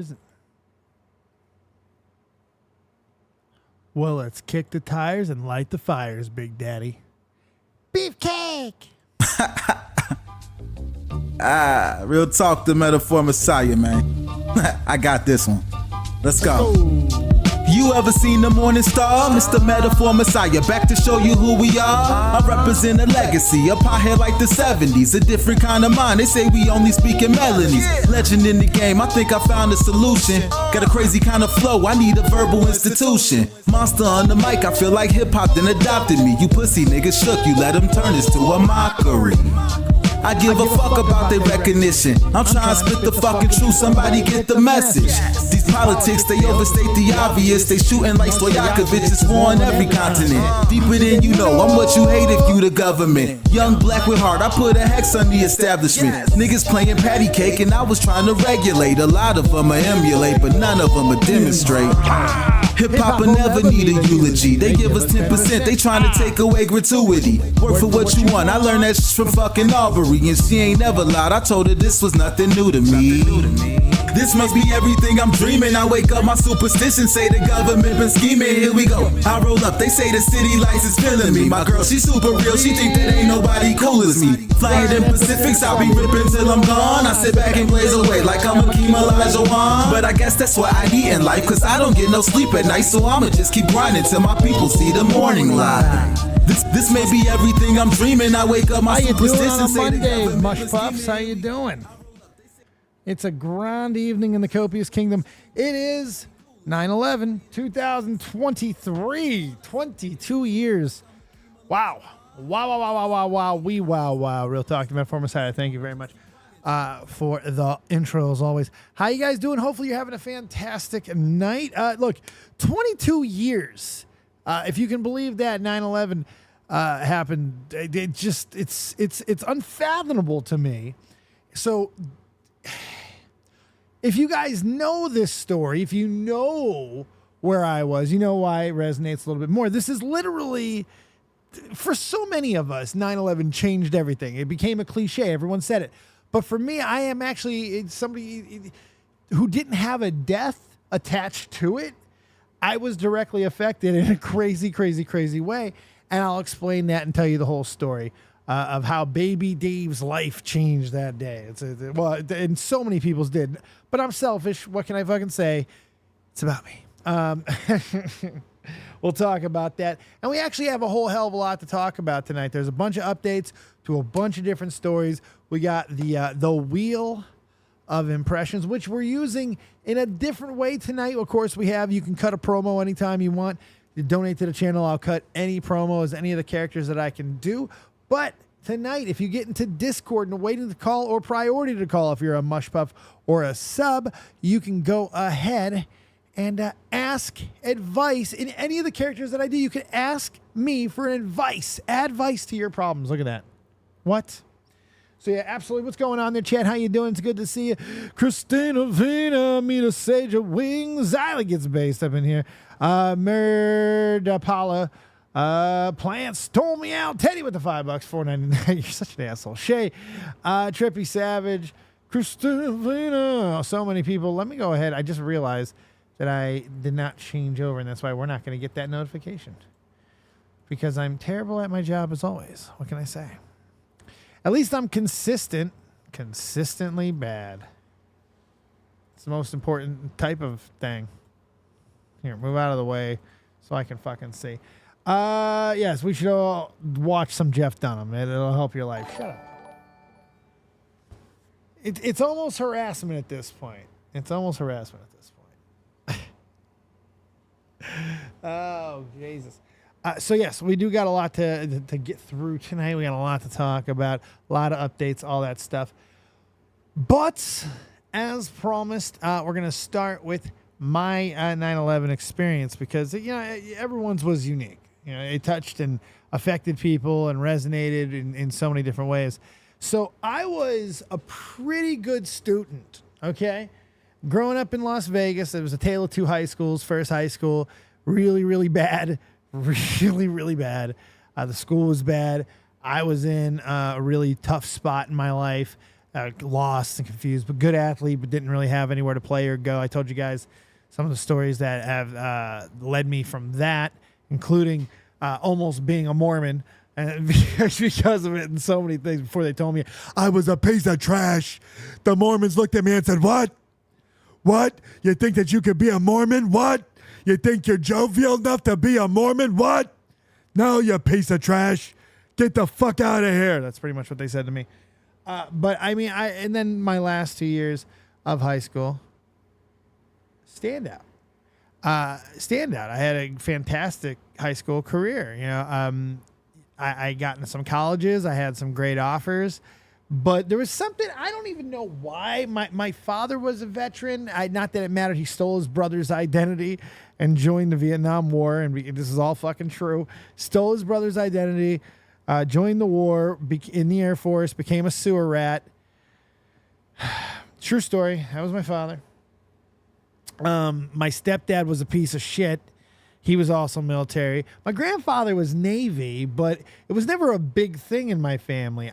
Isn't. Well, let's kick the tires and light the fires, Big Daddy. Beefcake! Real talk, the metaphor messiah, man. I got this one. Let's go. You ever seen the morning star? Mr. Metaphor Messiah, back to show you who we are. I represent a legacy, a pothead like the 70s, a different kind of mind. They say we only speak in melodies. Legend in the game, I think I found a solution. Got a crazy kind of flow, I need a verbal institution. Monster on the mic, I feel like hip-hop then adopted me. You pussy niggas shook, you let them turn this to a mockery. I give a fuck about their recognition. I'm trying to spit the fucking truth, somebody get the message. These politics, they overstate the obvious. They shooting like Stojakovic, it's war on every continent. Deeper than you know, I'm what you hate if you the government. Young black with heart, I put a hex on the establishment. Niggas playing patty cake and I was trying to regulate. A lot of them I emulate, but none of them I demonstrate. Hip-hop will never need a eulogy. They give us 10%, they trying to take away gratuity. Work for what you want, I learned that shit from fucking Aubrey. And she ain't never lied, I told her this was nothing new to me. This must be everything I'm dreaming. I wake up, my superstition say the government been scheming. Here we go, I roll up, they say the city lights is feeling me. My girl, she super real, she think that ain't nobody cool as me. Flying in Pacifics, I'll be ripping till I'm gone. I sit back and blaze away like I'm a Kim Elijah. But I guess that's what I need in life, cause I don't get no sleep at night. So I'ma just keep grinding till my people see the morning light. This may be everything I'm dreaming. I wake up, my superstition say the government. Mush Puffs, how you doing? It's a grand evening in the copious kingdom. It is 9/11, 2023, 22 years. Wow. Wow. Real talk to Metaphor Messiah. Thank you very much for the intro as always. How you guys doing? Hopefully you're having a fantastic night. Look, 22 years. If you can believe that 9/11 happened, it's unfathomable to me. So if you guys know this story, if you know where I was, you know why it resonates a little bit more. This is literally, for so many of us, 9/11 changed everything. It became a cliche. Everyone said it. But for me, I am actually somebody who didn't have a death attached to it. I was directly affected in a crazy way. And I'll explain that and tell you the whole story of how Baby Dave's life changed that day. And so many people's did. But I'm selfish. What can I fucking say? It's about me. We'll talk about that. And we actually have a whole hell of a lot to talk about tonight. There's a bunch of updates to a bunch of different stories. We got the wheel of impressions, which we're using in a different way tonight. Of course, you can cut a promo anytime you want. You donate to the channel, I'll cut any promos, any of the characters that I can do. But tonight, if you get into Discord and waiting to call or priority to call, if you're a Mush Puff or a sub, you can go ahead and ask advice in any of the characters that I do. You can ask me for advice to your problems. Look at that. What? So yeah, absolutely. What's going on there, Chad? How you doing? It's good to see you. Christina Vina, Mina Sage of Wings. Zyla gets based up in here. Merdapala. Plants told me out. Teddy with the $5, $4.99. You're such an asshole. Shay, Trippy Savage, Christina Vina. So many people. Let me go ahead. I just realized that I did not change over, and that's why we're not going to get that notification. Because I'm terrible at my job as always. What can I say? At least I'm consistently bad. It's the most important type of thing. Here, move out of the way so I can fucking see. Yes, we should all watch some Jeff Dunham. It'll help your life. Shut up. It's almost harassment at this point. Oh, Jesus. So yes, we do got a lot to get through tonight. We got a lot to talk about, a lot of updates, all that stuff. But as promised, we're going to start with my 9/11 experience because everyone's was unique. It touched and affected people and resonated in so many different ways. So I was a pretty good student. Okay, growing up in Las Vegas, it was a tale of two high schools. First high school, really bad. Really bad. The school was bad. I was in a really tough spot in my life. lost and confused, but good athlete, but didn't really have anywhere to play or go. I told you guys some of the stories that have led me from that, including almost being a Mormon. And because of it and so many things before they told me I was a piece of trash. The Mormons looked at me and said, what? What? You think that you could be a Mormon? What? You think you're jovial enough to be a Mormon? What? No, you piece of trash. Get the fuck out of here. That's pretty much what they said to me. But I mean, and then my last 2 years of high school, standout. I had a fantastic high school career. You know, I got into some colleges. I had some great offers. But there was something, I don't even know why. My father was a veteran. Not that it mattered. He stole his brother's identity and joined the Vietnam War. And this is all fucking true. Stole his brother's identity, joined the war, in the Air Force, became a sewer rat. True story. That was my father. My stepdad was a piece of shit. He was also military. My grandfather was Navy, but it was never a big thing in my family.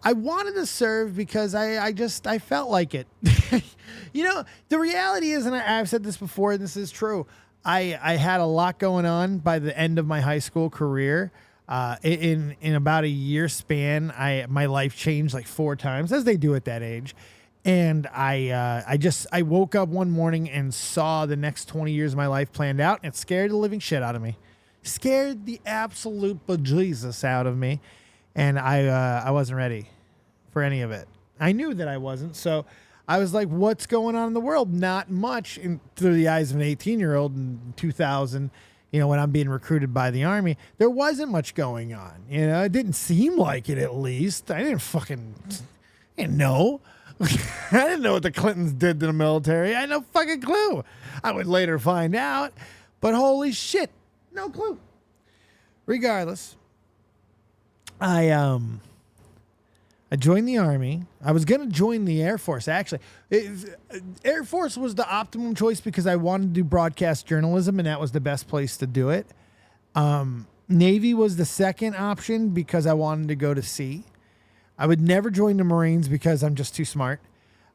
I wanted to serve because I felt like it. You know, the reality is, and I've said this before, and this is true, I had a lot going on by the end of my high school career. In about a year span, my life changed like 4 times, as they do at that age. And I woke up one morning and saw the next 20 years of my life planned out, and it scared the living shit out of me. Scared the absolute bejesus out of me. And I wasn't ready for any of it. I knew that I wasn't. So I was like, what's going on in the world? Not much through the eyes of an 18-year-old in 2000, you know, when I'm being recruited by the Army. There wasn't much going on. You know, it didn't seem like it, at least. I didn't know. I didn't know what the Clintons did to the military. I had no fucking clue. I would later find out. But holy shit, no clue. Regardless, I joined the Army. I was going to join the Air Force, actually. Air Force was the optimum choice because I wanted to do broadcast journalism, and that was the best place to do it. Navy was the second option because I wanted to go to sea. I would never join the Marines because I'm just too smart.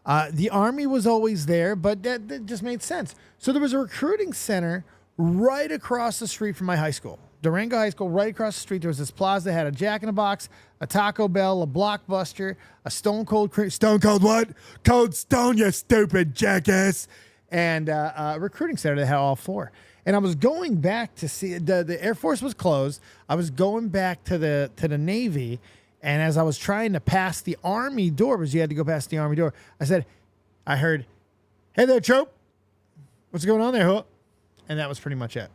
The Army was always there, but that just made sense. So there was a recruiting center right across the street from my high school. Durango High School, right across the street, there was this plaza that had a Jack in the Box, a Taco Bell, a Blockbuster, a Stone Cold what? Cold Stone, you stupid jackass. And a recruiting center that had all 4. And I was going back to see, the Air Force was closed. I was going back to the Navy. And as I was trying to pass the Army door, because you had to go past the Army door, I heard, hey there, Trope. What's going on there, huh? And that was pretty much it.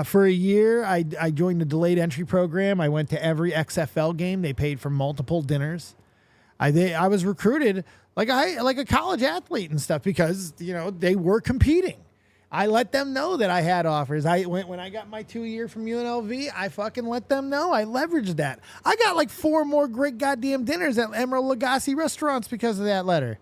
For a year, I joined the delayed entry program. I went to every XFL game. They paid for multiple dinners. I was recruited like a college athlete and stuff because, you know, they were competing. I let them know that I had offers. When I got my 2-year from UNLV, I fucking let them know. I leveraged that. I got like 4 more great goddamn dinners at Emerald Lagasse restaurants because of that letter.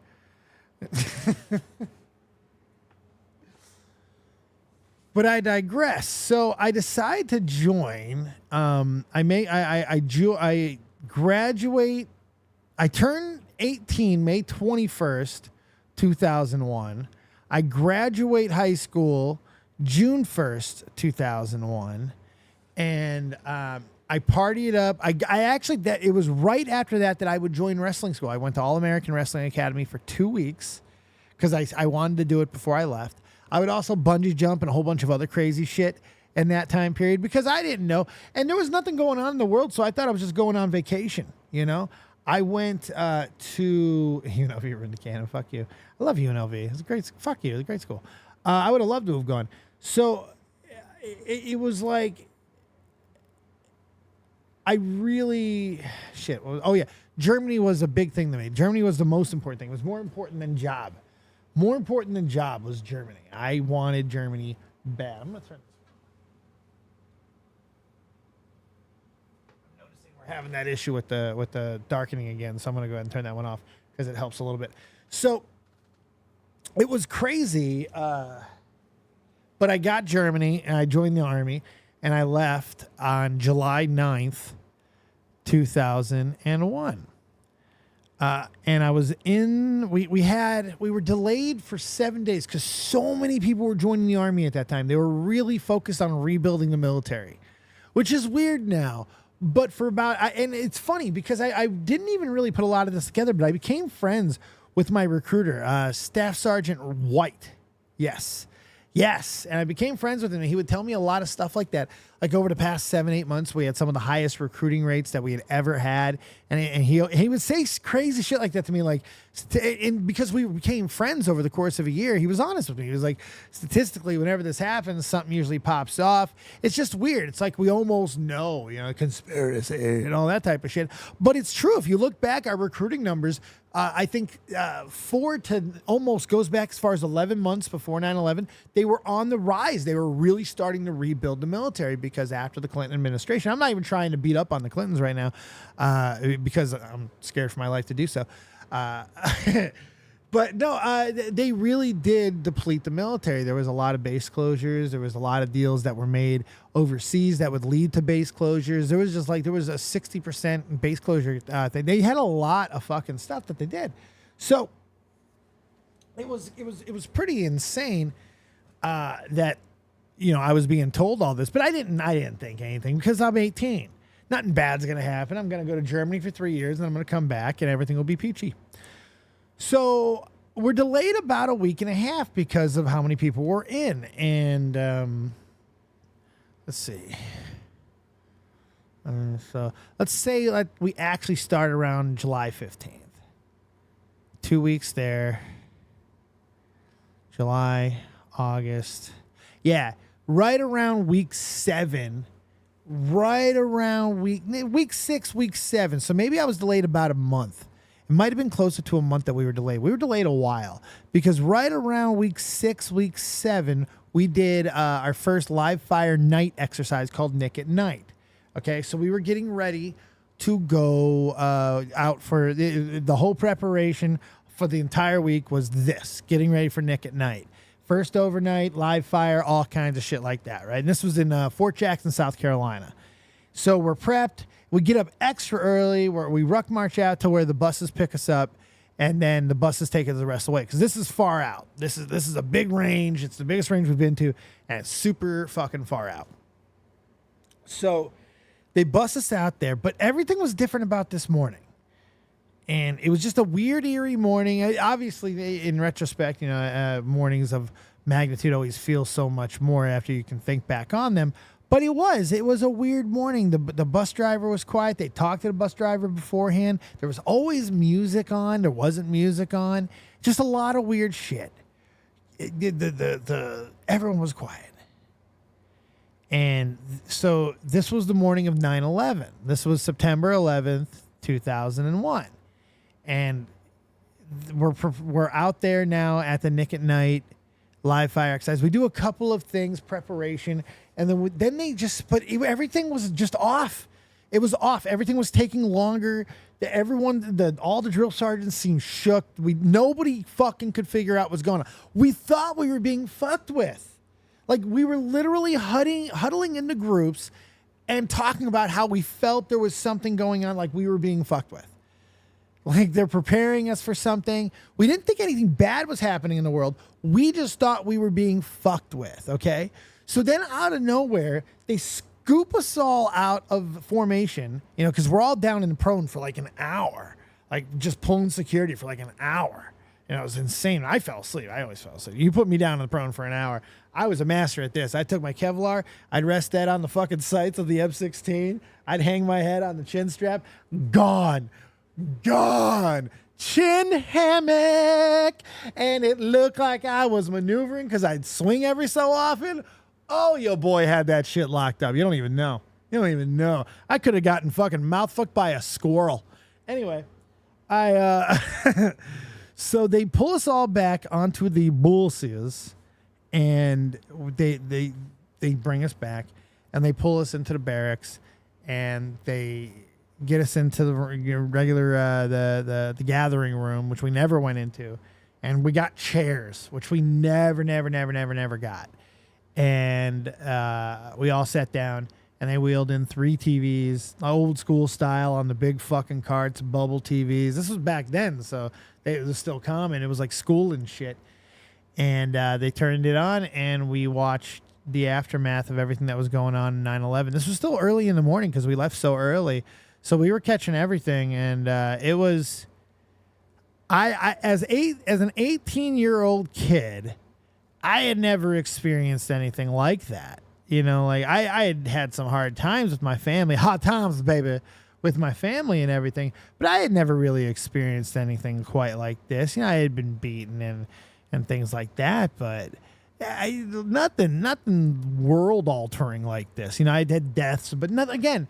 But I digress. So I decide to join. I graduate. I turn 18 May 21st, 2001. I graduate high school June 1st, 2001. And I partied up. It was right after that I would join wrestling school. I went to All American Wrestling Academy for 2 weeks because I wanted to do it before I left. I would also bungee jump and a whole bunch of other crazy shit in that time period because I didn't know. And there was nothing going on in the world, so I thought I was just going on vacation, you know? I went to UNLV, you're in Canada, fuck you. I love UNLV. It's a great, fuck you, it's a great school. I would have loved to have gone. So it was like, Germany was a big thing to me. Germany was the most important thing. It was more important than job. More important than job was Germany. I wanted Germany bad. I'm going to turn this. I'm noticing we're having that issue with the darkening again, so I'm going to go ahead and turn that one off because it helps a little bit. So it was crazy, but I got Germany, and I joined the Army, and I left on July 9th, 2001. And I was in, we were delayed for 7 days because so many people were joining the Army at that time. They were really focused on rebuilding the military, which is weird now. But for about, and it's funny because I didn't even really put a lot of this together, but I became friends with my recruiter, Staff Sergeant White. Yes. And I became friends with him, and he would tell me a lot of stuff like that. Like over the past 7-8 months, we had some of the highest recruiting rates that we had ever had. And he would say crazy shit like that to me. Like, and because we became friends over the course of a year, he was honest with me. He was like, statistically, whenever this happens, something usually pops off. It's just weird. It's like we almost know, conspiracy and all that type of shit. But it's true. If you look back, our recruiting numbers, I think 4 to almost goes back as far as 11 months before 9/11. They were on the rise. They were really starting to rebuild the military because after the Clinton administration, I'm not even trying to beat up on the Clintons right now because I'm scared for my life to do so. But no, they really did deplete the military. There was a lot of base closures. There was a lot of deals that were made overseas that would lead to base closures. There was a 60% base closure thing. They had a lot of fucking stuff that they did. So it was pretty insane that I was being told all this, but I didn't think anything because I'm 18. Nothing bad's gonna happen. I'm gonna go to Germany for 3 years and I'm gonna come back and everything will be peachy. So we're delayed about a week and a half because of how many people were in. And let's see. So let's say we actually start around July 15th. 2 weeks there. July, August. Yeah, right around week 7. Right around week 6, week 7. So maybe I was delayed about a month. It might have been closer to a month that we were delayed. We were delayed a while because right around week 6, week 7, we did our first live fire night exercise called Nick at Night. Okay, so we were getting ready to go out for the whole preparation for the entire week was this, getting ready for Nick at Night. First overnight, live fire, all kinds of shit like that, right? And this was in Fort Jackson, South Carolina. So we're prepped. We get up extra early where we ruck march out to where the buses pick us up, and then the buses take us the rest of the way because this is far out. This is a big range. It's the biggest range we've been to, and it's super fucking far out. So they bus us out there, but everything was different about this morning. And it was just a weird, eerie morning. Obviously, in retrospect, mornings of magnitude always feel so much more after you can think back on them. But it was a weird morning. The bus driver was quiet. They talked to the bus driver beforehand. There was always music on. There wasn't music on. Just a lot of weird shit. Everyone was quiet. And so this was the morning of 9/11. This was September 11th, 2001. And we're out there now at the Nick at Night live fire exercise. We do a couple of things, preparation, and then they just everything was just off. It was off. Everything was taking longer. All the drill sergeants seemed shook. Nobody fucking could figure out what's going on. We thought we were being fucked with. Like we were literally huddling into groups and talking about how we felt there was something going on, like we were being fucked with. Like they're preparing us for something. We didn't think anything bad was happening in the world. We just thought we were being fucked with, okay? So then out of nowhere, they scoop us all out of formation, because we're all down in the prone for like an hour, like just pulling security for like an hour. It was insane. I fell asleep. I always fell asleep. You put me down in the prone for an hour. I was a master at this. I took my Kevlar. I'd rest that on the fucking sights of the M16. I'd hang my head on the chin strap. Gone. Chin hammock. And it looked like I was maneuvering because I'd swing every so often. Oh, your boy had that shit locked up. You don't even know. I could have gotten fucking mouth-fucked by a squirrel. Anyway, so they pull us all back onto the buses, and they bring us back, and they pull us into the barracks, and they get us into the regular the gathering room, which we never went into, and we got chairs, which we never got, and we all sat down, and they wheeled in 3 TVs, old school style on the big fucking carts, bubble TVs. This was back then, so it was still common. It was like school and shit. And they turned it on, and we watched the aftermath of everything that was going on in 9/11. This was still early in the morning because we left so early. So we were catching everything, and it was... as an 18-year-old kid, I had never experienced anything like that. You know, like I had some hard times with my family, hot times, baby, with my family and everything. But I had never really experienced anything quite like this. You know, I had been beaten and things like that, but nothing world altering like this. You know, I'd had deaths, but nothing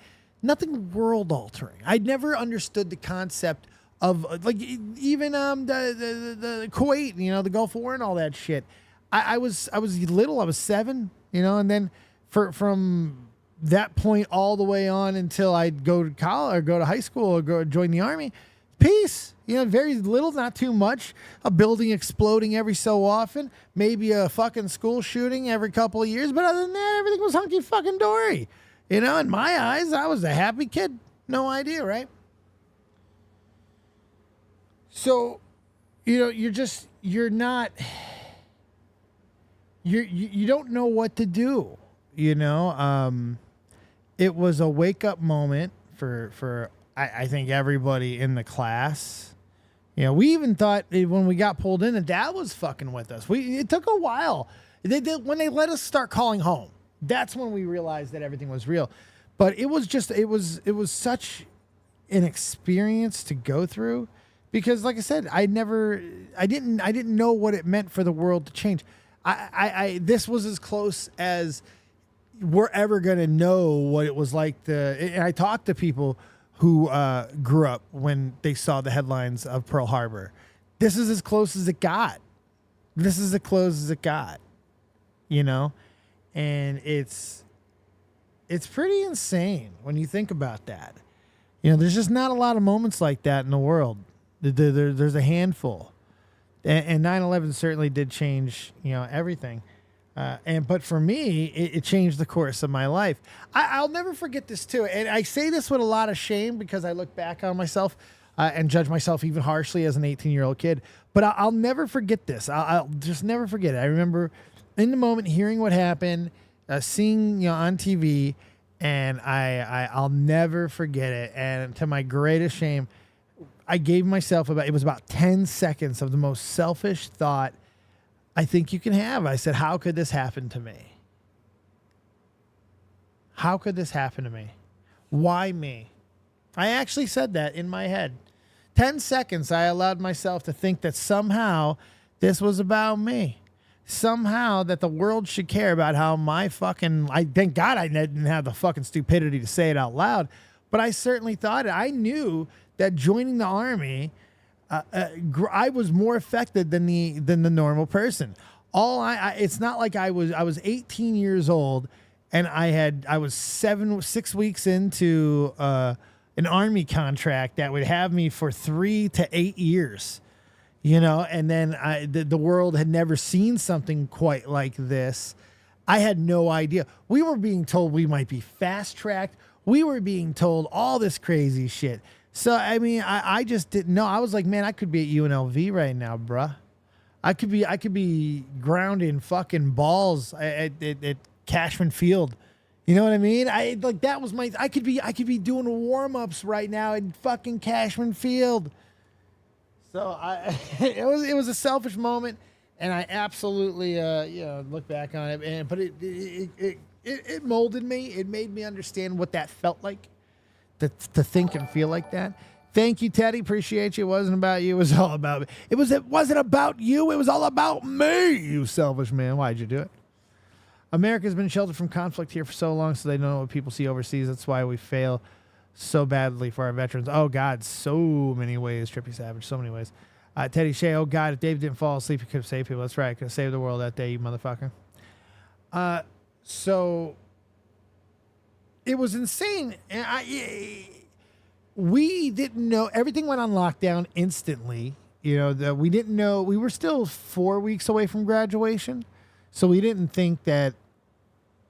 world altering. I'd never understood the concept of like even the Kuwait, you know, the Gulf War and all that shit. I was little. I was 7, you know, and then from that point all the way on until I'd go to college or go to high school or go join the army, peace. You know, very little, not too much. A building exploding every so often, maybe a fucking school shooting every couple of years, but other than that, everything was hunky fucking dory. You know, in my eyes, I was a happy kid. No idea, right? So, you know, you don't know what to do, you know. It was a wake up moment for I think everybody in the class. You know, we even thought when we got pulled in that Dad was fucking with us. It took a while. When they let us start calling home, that's when we realized that everything was real. But it was such an experience to go through. Because, like I said, I didn't know what it meant for the world to change. This was as close as we're ever gonna know what it was like and I talked to people who grew up when they saw the headlines of Pearl Harbor. This is as close as it got. This is as close as it got. You know, and it's pretty insane when you think about that. You know, there's just not a lot of moments like that in the world. There's a handful, and 9/11 certainly did change, you know, everything. But for me, it changed the course of my life. I'll never forget this too, and I say this with a lot of shame because I look back on myself and judge myself even harshly as an 18-year-old kid. But I'll never forget this. I'll just never forget it. I remember in the moment hearing what happened, seeing, you know, on TV, and I'll never forget it. And to my greatest shame, I gave myself about 10 seconds of the most selfish thought I think you can have. I said, how could this happen to me? How could this happen to me? Why me? I actually said that in my head. 10 seconds, I allowed myself to think that somehow this was about me. Somehow that the world should care about how thank God I didn't have the fucking stupidity to say it out loud, but I certainly thought it. I knew that joining the army, I was more affected than the normal person. It's not like I was 18 years old and I was 6 weeks into an army contract that would have me for 3 to 8 years, you know, and then the world had never seen something quite like this. I had no idea. We were being told we might be fast tracked. We were being told all this crazy shit. So, I mean, I just didn't know. I was like, man, I could be at UNLV right now, bruh. I could be grounding fucking balls at Cashman Field. You know what I mean? I could be doing warm-ups right now at fucking Cashman Field. So it was a selfish moment, and I absolutely look back on it. But it molded me. It made me understand what that felt like. To think and feel like that. Thank you, Teddy. Appreciate you. It wasn't about you. It was all about me. It wasn't about you. It was all about me, you selfish man. Why'd you do it? America's been sheltered from conflict here for so long, so they don't know what people see overseas. That's why we fail so badly for our veterans. Oh, God, so many ways, Trippy Savage, so many ways. Teddy Shea, oh, God, if Dave didn't fall asleep, he could have saved people. That's right. Could have saved the world that day, you motherfucker. So... it was insane. We didn't know. Everything went on lockdown instantly. You know, we didn't know. We were still 4 weeks away from graduation. So we didn't think that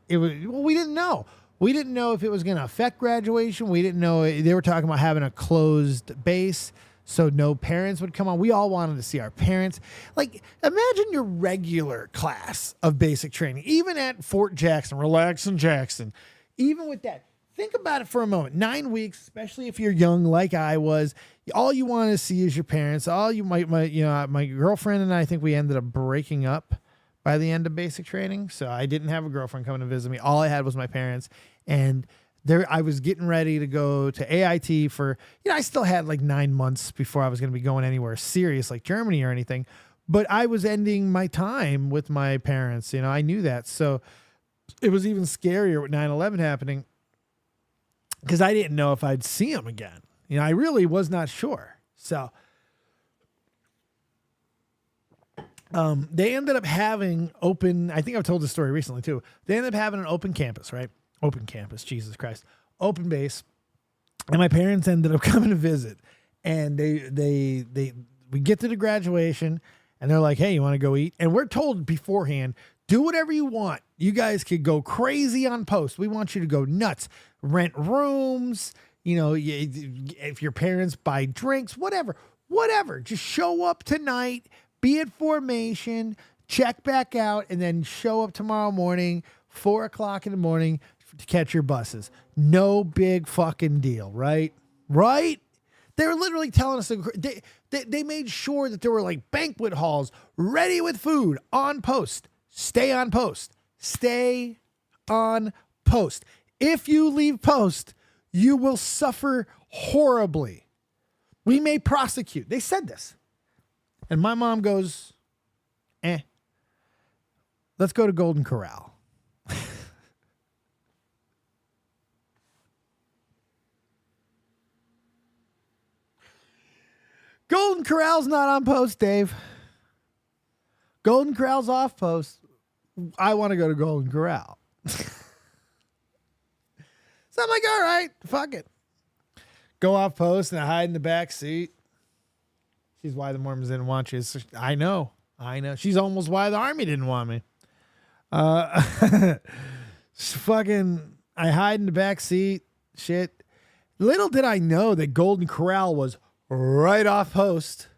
it was, well, we didn't know. We didn't know if it was going to affect graduation. We didn't know. They were talking about having a closed base, so no parents would come on. We all wanted to see our parents. Like, imagine your regular class of basic training, even at Fort Jackson, relaxing Jackson. Even with that, think about it for a moment. 9 weeks, especially if you're young like I was, all you want to see is your parents. All you my girlfriend and I think we ended up breaking up by the end of basic training. So I didn't have a girlfriend coming to visit me. All I had was my parents. And there I was getting ready to go to AIT for, I still had like 9 months before I was going to be going anywhere serious like Germany or anything. But I was ending my time with my parents. I knew that. So it was even scarier with 9/11 happening because I didn't know if I'd see them again. I really was not sure. So they ended up having open, I think I've told this story recently too. They ended up having an open campus, right? Open campus, Jesus Christ. Open base. And my parents ended up coming to visit. And we get to the graduation and they're like, hey, you want to go eat? And we're told beforehand, do whatever you want. You guys could go crazy on post. We want you to go nuts. Rent rooms, if your parents buy drinks, whatever. Just show up tonight. Be at formation, check back out, and then show up tomorrow morning, 4 o'clock in the morning to catch your buses. No big fucking deal, right? Right? They were literally telling us, they made sure that there were like banquet halls ready with food on post. Stay on post. Stay on post. If you leave post, you will suffer horribly. We may prosecute. They said this. And my mom goes, let's go to Golden Corral. Golden Corral's not on post, Dave. Golden Corral's off post. I want to go to Golden Corral. So I'm like, all right, fuck it. Go off post and I hide in the back seat. She's why the Mormons didn't want you. I know. She's almost why the Army didn't want me. Fucking, I hide in the back seat. Shit. Little did I know that Golden Corral was right off post.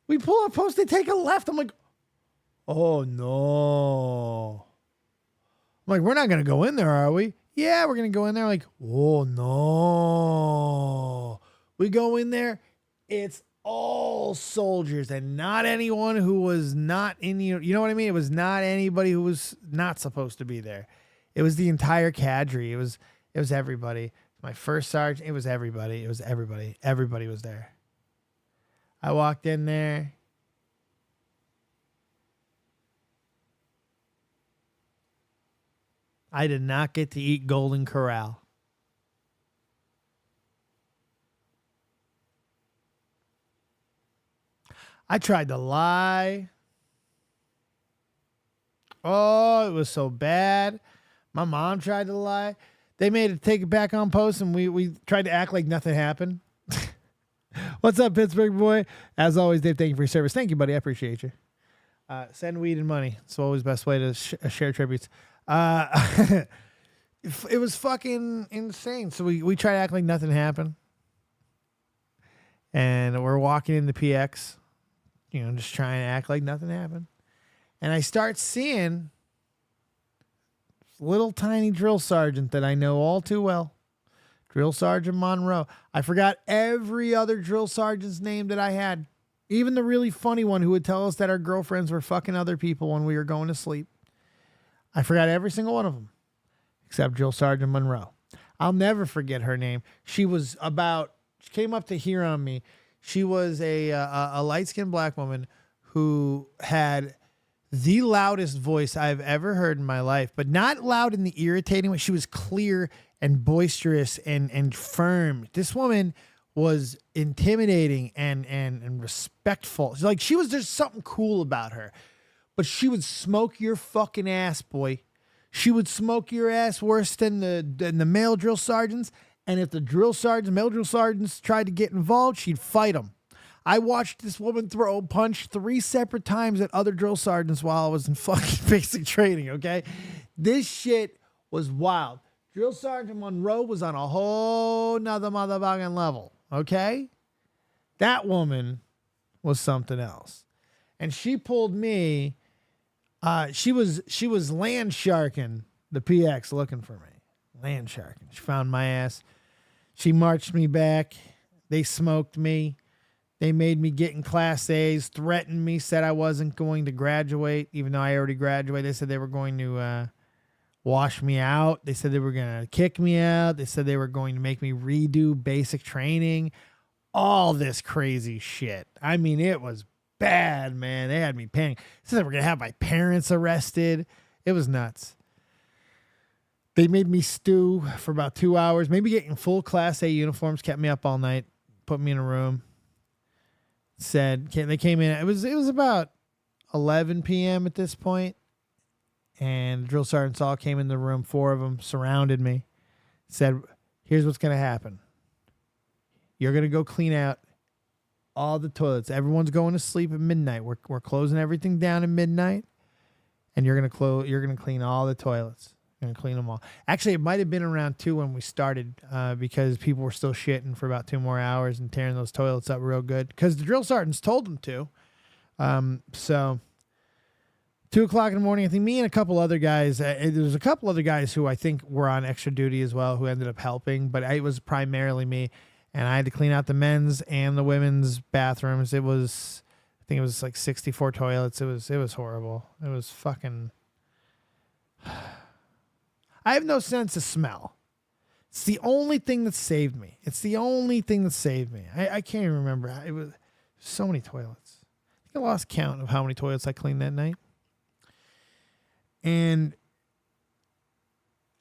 We pull off post, they take a left. I'm like, oh no. I'm like, we're not going to go in there, are we? Yeah, we're going to go in there. Like, oh no. We go in there. It's all soldiers and not anyone who was not in, you know what I mean? It was not anybody who was not supposed to be there. It was the entire cadre. It was everybody. My first sergeant, it was everybody. Everybody was there. I walked in there. I did not get to eat Golden Corral. I tried to lie. Oh, it was so bad. My mom tried to lie. They made it take it back on post, and we tried to act like nothing happened. What's up, Pittsburgh boy? As always, Dave, thank you for your service. Thank you, buddy. I appreciate you. Send weed and money. It's always the best way to share tributes. It was fucking insane. So we try to act like nothing happened. And we're walking in the PX, just trying to act like nothing happened. And I start seeing this little tiny drill sergeant that I know all too well. Drill Sergeant Monroe. I forgot every other drill sergeant's name that I had. Even the really funny one who would tell us that our girlfriends were fucking other people when we were going to sleep. I forgot every single one of them, except Drill Sergeant Monroe. I'll never forget her name. She came up to here on me. She was a light-skinned black woman who had the loudest voice I've ever heard in my life, but not loud in the irritating way. She was clear and boisterous and firm. This woman was intimidating and respectful. She was just something cool about her. But she would smoke your fucking ass, boy. She would smoke your ass worse than the male drill sergeants. And if the male drill sergeants tried to get involved, she'd fight them. I watched this woman throw a punch 3 separate times at other drill sergeants while I was in fucking basic training, okay? This shit was wild. Drill Sergeant Monroe was on a whole nother motherfucking level, okay? That woman was something else. And she pulled me, she was land sharking the PX looking for me. Land sharking. She found my ass. She marched me back. They smoked me. They made me get in Class A's, threatened me, said I wasn't going to graduate, even though I already graduated. They said they were going to wash me out. They said they were going to kick me out. They said they were going to make me redo basic training. All this crazy shit. I mean, it was bad, man. They had me panicking. They said they were going to have my parents arrested. It was nuts. They made me stew for about 2 hours. Maybe getting full Class A uniforms kept me up all night. Put me in a room. They came in. It was about 11 p.m. at this point, and the drill sergeants all came in the room. 4 of them surrounded me. Said, "Here's what's gonna happen. You're gonna go clean out all the toilets. Everyone's going to sleep at midnight. We're closing everything down at midnight, and you're gonna clean all the toilets. Gonna clean them all." Actually, it might have been around 2 when we started, because people were still shitting for about 2 more hours and tearing those toilets up real good because the drill sergeants told them to. So 2 o'clock in the morning, I think me and a couple other guys, there was a couple other guys who I think were on extra duty as well, who ended up helping, but it was primarily me, and I had to clean out the men's and the women's bathrooms. I think it was like 64 toilets. It was horrible. It was fucking. I have no sense of smell. It's the only thing that saved me. I can't even remember. It was so many toilets. I think I lost count of how many toilets I cleaned that night. And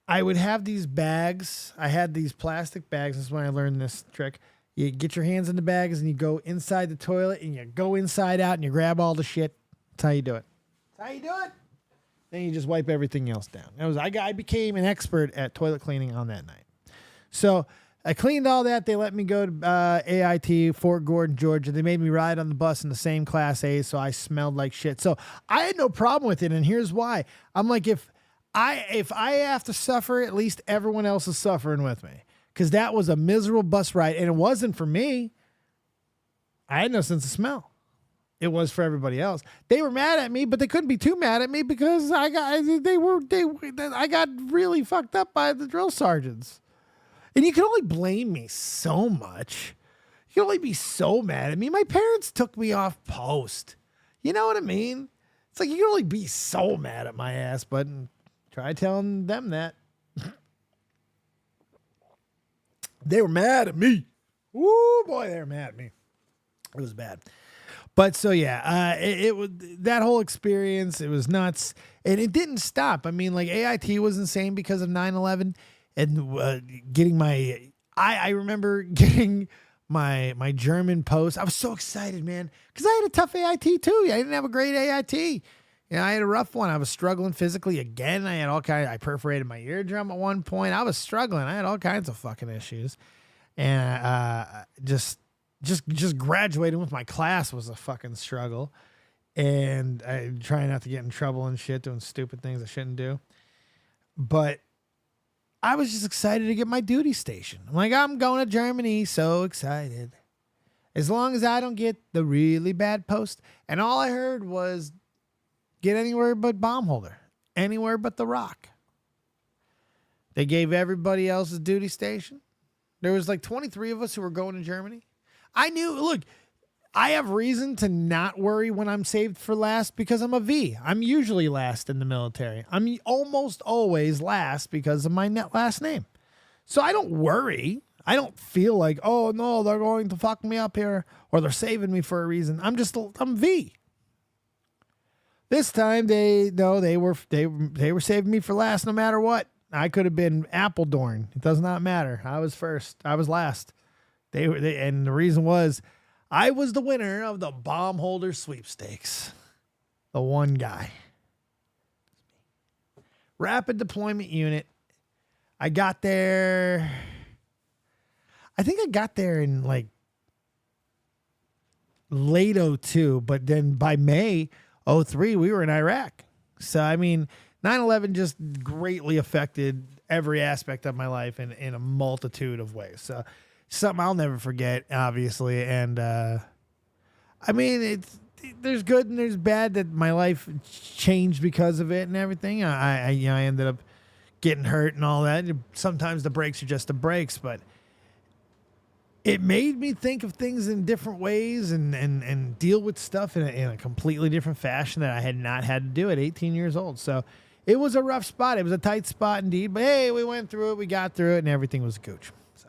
I would have these bags. I had these plastic bags. This is when I learned this trick. You get your hands in the bags and you go inside the toilet and you go inside out and you grab all the shit. That's how you do it. Then you just wipe everything else down. I became an expert at toilet cleaning on that night. So I cleaned all that. They let me go to AIT, Fort Gordon, Georgia. They made me ride on the bus in the same Class A, so I smelled like shit. So I had no problem with it, and here's why. I'm like, if I have to suffer, at least everyone else is suffering with me. Because that was a miserable bus ride, and it wasn't for me. I had no sense of smell. It was for everybody else. They were mad at me, but they couldn't be too mad at me because I got really fucked up by the drill sergeants. And you can only blame me so much. You can only be so mad at me. My parents took me off post. You know what I mean? It's like you can only be so mad at my ass, but try telling them that. They were mad at me. Woo, boy, they were mad at me. It was bad. But so, yeah, it was that whole experience. It was nuts. And it didn't stop. I mean, like AIT was insane because of 9/11 and getting I remember getting my German post. I was so excited, man, because I had a tough AIT too. I didn't have a great AIT. You know, I had a rough one. I was struggling physically again. I had all kinds. I perforated my eardrum at one point. I was struggling. I had all kinds of fucking issues, and just graduating with my class was a fucking struggle, and I trying not to get in trouble and shit, doing stupid things I shouldn't do. But I was just excited to get my duty station. I'm like, I'm going to Germany, so excited. As long as I don't get the really bad post. And all I heard was get anywhere but bomb holder, anywhere but the Rock. They gave everybody else a duty station. There was like 23 of us who were going to Germany. I knew, look, I have reason to not worry when I'm saved for last because I'm a V. I'm usually last in the military. I'm almost always last because of my last name. So I don't worry. I don't feel like, oh no, they're going to fuck me up here or they're saving me for a reason. I'm V. This time they were saving me for last no matter what. I could have been Appledorn. It does not matter. I was first. I was last. And the reason was I was the winner of the bomb holder sweepstakes. The one guy. Rapid deployment unit. I got there. I think I got there in like late 02, but then by May 03, we were in Iraq. So, I mean, 9/11 just greatly affected every aspect of my life in a multitude of ways. So, something I'll never forget, obviously. And, I mean, there's good and there's bad that my life changed because of it and everything. I ended up getting hurt and all that. Sometimes the breaks are just the breaks, but it made me think of things in different ways and deal with stuff in a completely different fashion that I had not had to do at 18 years old. So it was a rough spot. It was a tight spot indeed. But, hey, we went through it. We got through it, and everything was gooch. So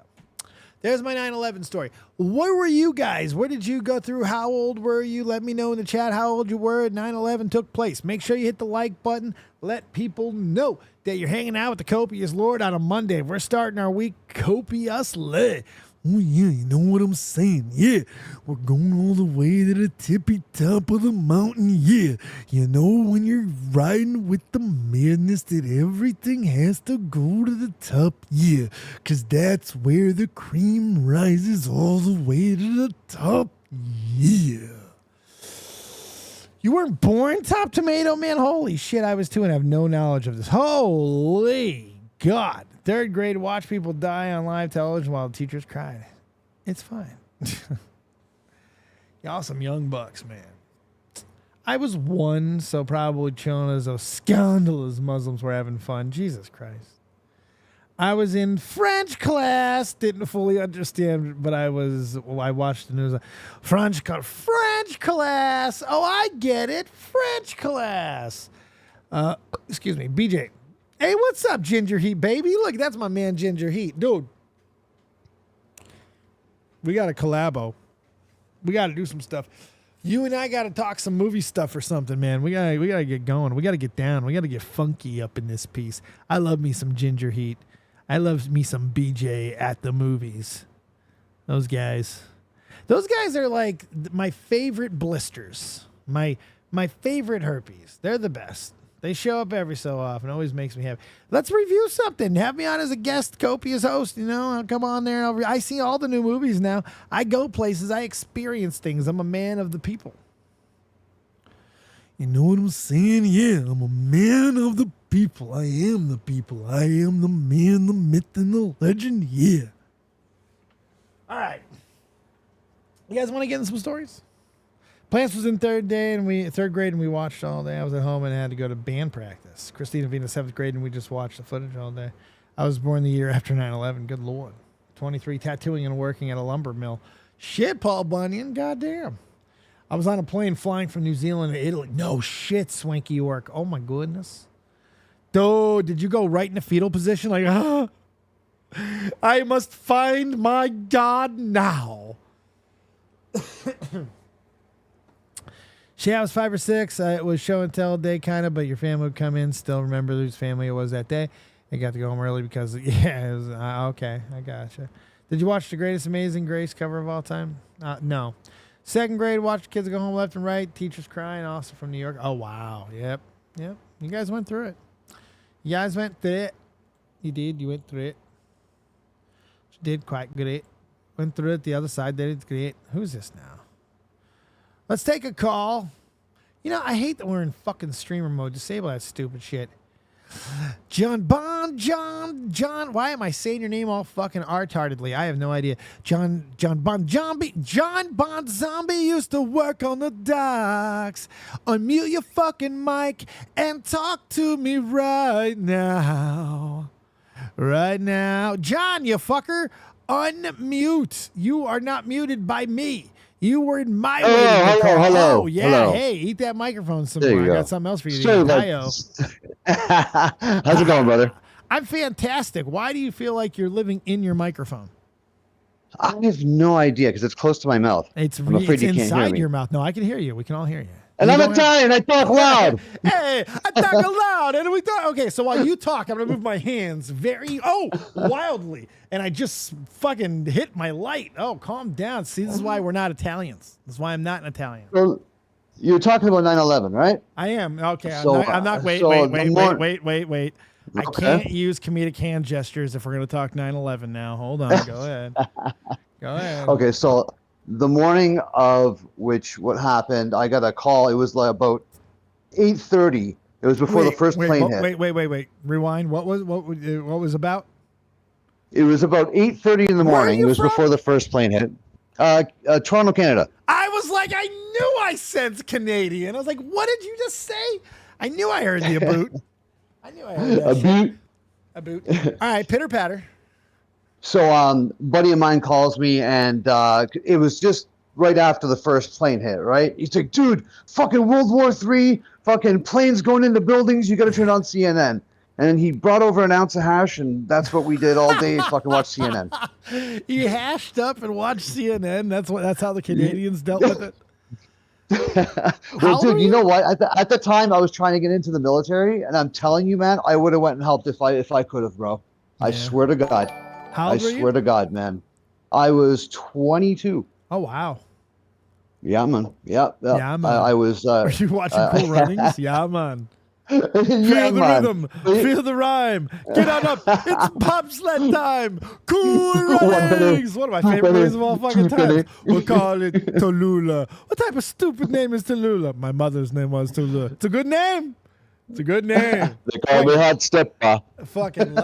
there's my 9/11 story. Where were you guys? Where did you go through? How old were you? Let me know in the chat how old you were. 9/11 took place. Make sure you hit the like button. Let people know that you're hanging out with the Copious Lord on a Monday. We're starting our week copiously. Oh, yeah, you know what I'm saying? Yeah, we're going all the way to the tippy top of the mountain. Yeah, you know when you're riding with the madness that everything has to go to the top. Yeah, because that's where the cream rises all the way to the top. Yeah. You weren't born Top Tomato, man? Holy shit, I was too and I have no knowledge of this. Holy God. Third grade, watch people die on live television while the teachers cried. It's fine. Y'all some young bucks, man. I was one, so probably chilling as those scandalous Muslims were having fun. Jesus Christ. I was in French class, didn't fully understand, but I watched the news. French class. Oh, I get it. French class. Excuse me, BJ. Hey, what's up, Ginger Heat, baby? Look, that's my man, Ginger Heat. Dude, we got a collabo. We got to do some stuff. You and I got to talk some movie stuff or something, man. We gotta get going. We got to get down. We got to get funky up in this piece. I love me some Ginger Heat. I love me some BJ at the movies. Those guys are like my favorite blisters. My favorite herpes. They're the best. They show up every so often. Always makes me happy. Let's review something. Have me on as a guest, copious host. You know, I'll come on there. I see all the new movies now. I go places. I experience things. I'm a man of the people. You know what I'm saying? Yeah, I'm a man of the people. I am the people. I am the man, the myth, and the legend. Yeah. All right. You guys want to get into some stories? Plants was in third grade and we watched all day. I was at home and had to go to band practice. Christina being in 7th grade and we just watched the footage all day. I was born the year after 9/11. Good Lord. 23, tattooing and working at a lumber mill. Shit, Paul Bunyan. Goddamn. I was on a plane flying from New Zealand to Italy. No shit, Swanky York. Oh my goodness. Dude, did you go right in the fetal position? Like, I must find my God now. Yeah, I was 5 or 6. It was show and tell day kind of, but your family would come in. Still remember whose family it was that day. I got to go home early because, yeah, it was, okay, I gotcha. Did you watch The Greatest Amazing Grace cover of all time? No. 2nd grade, watched kids go home left and right. Teachers crying, also from New York. Oh, wow. Yep. You guys went through it. You guys went through it. You did. You went through it. You did quite great. Went through it. The other side did it great. Who's this now? Let's take a call. You know, I hate that we're in fucking streamer mode. Disable that stupid shit. John. Why am I saying your name all fucking retardedly? I have no idea. John Bon Zombie used to work on the docks. Unmute your fucking mic and talk to me right now. John, you fucker. Unmute. You are not muted by me. You were in my way. Hello. Oh, yeah. Hello. Hey, eat that microphone some more. I got something else for you to eat. How's it going, brother? I'm fantastic. Why do you feel like you're living in your microphone? I have no idea because it's close to my mouth. It's afraid you can't hear inside me. your mouth. No, I can hear you. We can all hear you. And I'm Italian. I talk loud. Hey, I talk loud. And we talk. Okay, so while you talk, I'm going to move my hands wildly. And I just fucking hit my light. Oh, calm down. See, this is why we're not Italians. This is why I'm not an Italian. So you're talking about 9/11, right? I am. Okay, So, I'm not. Wait. Okay. I can't use comedic hand gestures if we're going to talk 9/11 now. Hold on. Go ahead. Go ahead. Okay, so the morning of which what happened, I got a call. It was like about 8:30. It was before the first plane hit. Wait. Rewind. What was about? It was about 8:30 in the morning. It was before the first plane hit. Toronto, Canada. I was like, I knew I sensed Canadian. I was like, what did you just say? I knew I heard the boot. I knew I heard that. A boot. All right, pitter patter. So, buddy of mine calls me, and it was just right after the first plane hit, right? He's like, dude, fucking World War III, fucking planes going into buildings, you got to turn on CNN. And he brought over an ounce of hash, and that's what we did all day, fucking watch CNN. He hashed up and watched CNN. That's how the Canadians dealt with it. Well, dude, you know what? At the time, I was trying to get into the military, and I'm telling you, man, I would have went and helped if I could have, bro. Yeah. I swear to God. How old were you? I swear to God, man. I was 22. Oh, wow. Yeah, man. Yeah, man. I was. Were you watching Cool Runnings? Yeah, man. Feel the rhythm. Feel the rhyme. Get on up. It's bobsled time. Cool Runnings. One of my favorite movies of all fucking time. We'll call it Tallulah. What type of stupid name is Tallulah? My mother's name was Tallulah. It's a good name. It's a good name. They call me Hot Stepper. Fucking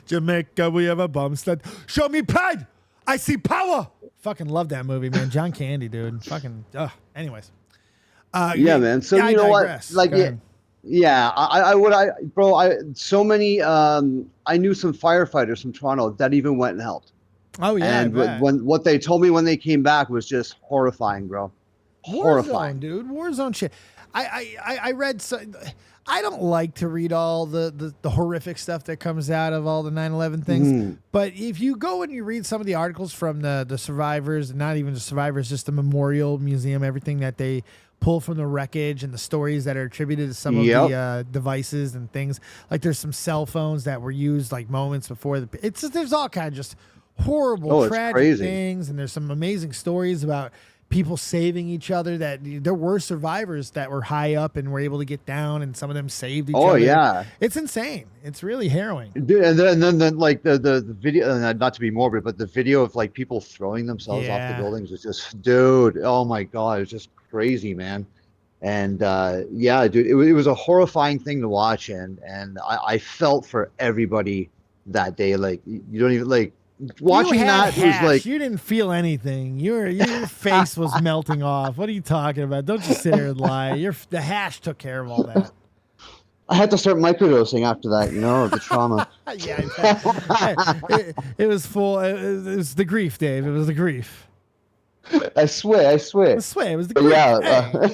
Jamaica, we have a bobsled. Show me pride. I see power. Fucking love that movie, man. John Candy, dude. Fucking. Anyways. Yeah, man. So you know what? Like, so many. I knew some firefighters from Toronto that even went and helped. Oh yeah. And what they told me when they came back was just horrifying, bro. Horrifying, dude. Warzone shit. I read. I don't like to read all the horrific stuff that comes out of all the 9/11 things. But if you go and you read some of the articles from the survivors, not even the survivors, just the memorial museum, everything that they pull from the wreckage and the stories that are attributed to some of the devices and things. Like there's some cell phones that were used like moments before there's all kinds of just horrible, tragic things. And there's some amazing stories about people saving each other, that there were survivors that were high up and were able to get down, and some of them saved each other. Oh yeah. It's insane. It's really harrowing. Dude, and then like the video, not to be morbid, but the video of like people throwing themselves off the buildings was just, dude, oh my God, it was just crazy, man. And yeah, dude, it was a horrifying thing to watch, and I felt for everybody that day. Like, you don't even like watching that. It was like, you didn't feel anything. Your face was melting off. What are you talking about? Don't just sit here and lie. The hash took care of all that. I had to start microdosing after that, you know, the trauma. Yeah, it was full. It was the grief, Dave. It was the grief. I swear. It was the grief. Yeah.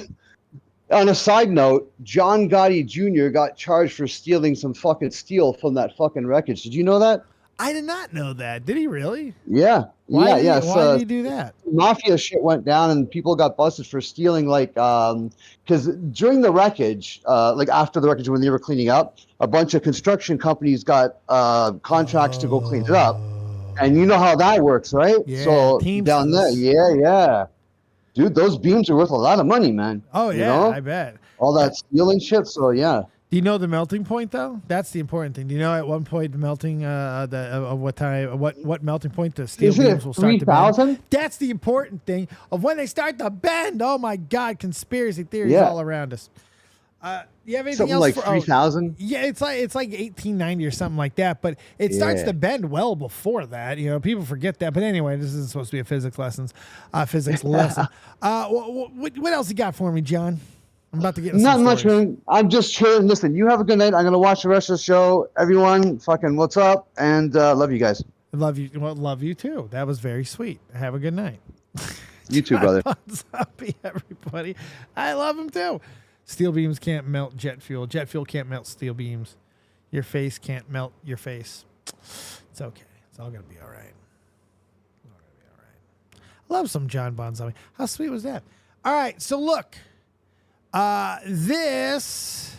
On a side note, John Gotti Jr. got charged for stealing some fucking steel from that fucking wreckage. Did you know that? I did not know that. Did he really? Yeah. Why did he do that? Mafia shit went down, and people got busted for stealing, like, because during the wreckage, like after the wreckage when they were cleaning up, a bunch of construction companies got contracts to go clean it up. And you know how that works, right? Yeah, so down there, yeah. Dude, those beams are worth a lot of money, man. Oh, yeah, you know? I bet. All that steel and shit, so yeah. Do you know the melting point, though? That's the important thing. Do you know at one point the melting, what melting point the steel beams will start to bend? That's the important thing of when they start to bend. Oh, my God, conspiracy theories all around us. You have anything something else like for 3,000? Yeah, it's like 1890 or something like that, but it starts to bend well before that. You know, people forget that. But anyway, this isn't supposed to be a physics lesson. What else you got for me, John? I'm about to get into not much, man. I'm just chilling. Listen, you have a good night. I'm gonna watch the rest of the show. Everyone, fucking what's up? And love you guys. Love you. Well, love you too. That was very sweet. Have a good night. You too, brother. Happy everybody. I love him too. Steel beams can't melt jet fuel. Jet fuel can't melt steel beams. Your face can't melt your face. It's okay. It's all gonna be all right. I love some John Bon Zombie. How sweet was that? All right. So look. This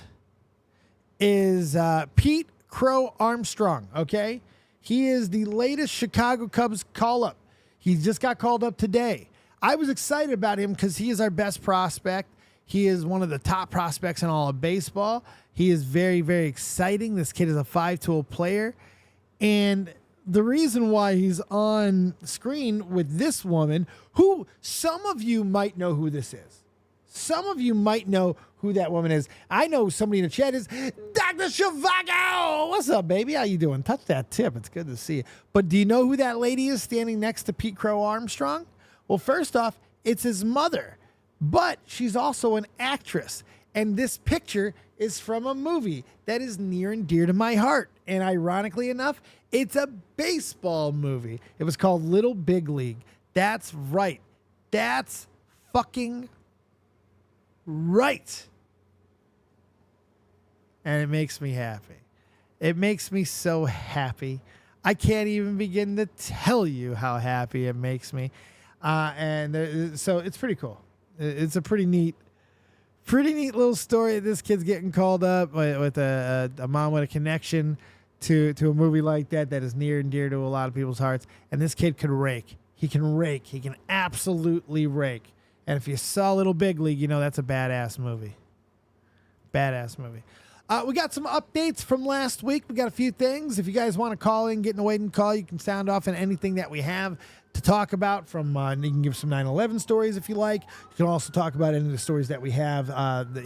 is Pete Crow Armstrong, okay? He is the latest Chicago Cubs call-up. He just got called up today. I was excited about him because he is our best prospect. He is one of the top prospects in all of baseball. He is very, very exciting. This kid is a 5-tool player. And the reason why he's on screen with this woman, who some of you might know who this is. Some of you might know who that woman is. I know somebody in the chat is Dr. Shivago. What's up, baby? How you doing? Touch that tip. It's good to see you. But do you know who that lady is standing next to Pete Crow Armstrong? Well, first off, it's his mother, but she's also an actress. And this picture is from a movie that is near and dear to my heart. And ironically enough, it's a baseball movie. It was called Little Big League. That's right. That's fucking right. And it makes me happy. It makes me so happy. I can't even begin to tell you how happy it makes me. So it's pretty cool. It's a pretty neat little story. This kid's getting called up with a mom with a connection to a movie like that is near and dear to a lot of people's hearts. And this kid can rake. He can rake. He can absolutely rake. And if you saw Little Big League, you know that's a badass movie. Badass movie. We got some updates from last week. We got a few things. If you guys want to call in, get in a waiting call, you can sound off on anything that we have to talk about. From you can give some 9/11 stories if you like. You can also talk about any of the stories that we have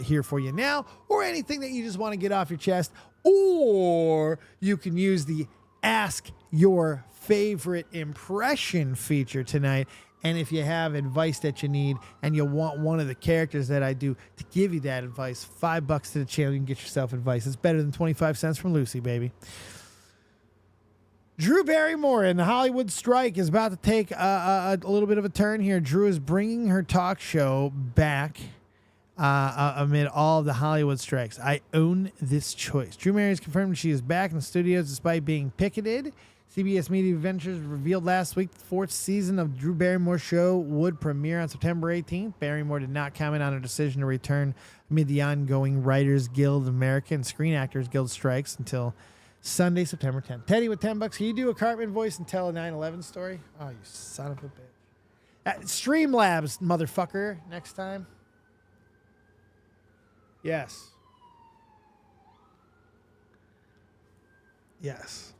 here for you now, or anything that you just want to get off your chest. Or you can use the Ask Your Favorite Impression feature tonight. And if you have advice that you need and you want one of the characters that I do to give you that advice, $5 to the channel, you can get yourself advice. It's better than 25 cents from Lucy, baby. Drew Barrymore and the Hollywood strike is about to take a little bit of a turn here. Drew is bringing her talk show back amid all of the Hollywood strikes. I own this choice. Drew Barrymore has confirmed she is back in the studios despite being picketed. CBS Media Ventures revealed last week the fourth season of Drew Barrymore's show would premiere on September 18th. Barrymore did not comment on her decision to return amid the ongoing Writers Guild America and Screen Actors Guild strikes until Sunday, September 10th. Teddy with $10. Can you do a Cartman voice and tell a 9/11 story? Oh, you son of a bitch. Streamlabs, motherfucker, next time. Yes. Yes.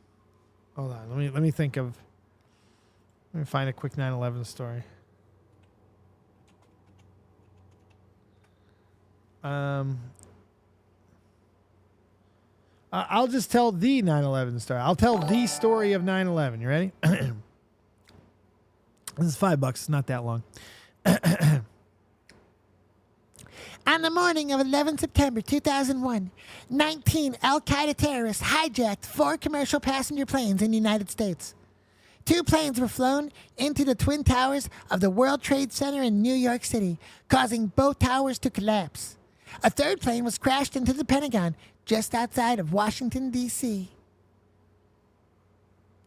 Hold on. Let me think of. Let me find a quick 9/11 story. I'll just tell the 9/11 story. I'll tell the story of 9/11. You ready? This is $5. It's not that long. On the morning of 11 September 2001, 19 Al-Qaeda terrorists hijacked 4 commercial passenger planes in the United States. 2 planes were flown into the Twin Towers of the World Trade Center in New York City, causing both towers to collapse. A 3rd plane was crashed into the Pentagon just outside of Washington, D.C.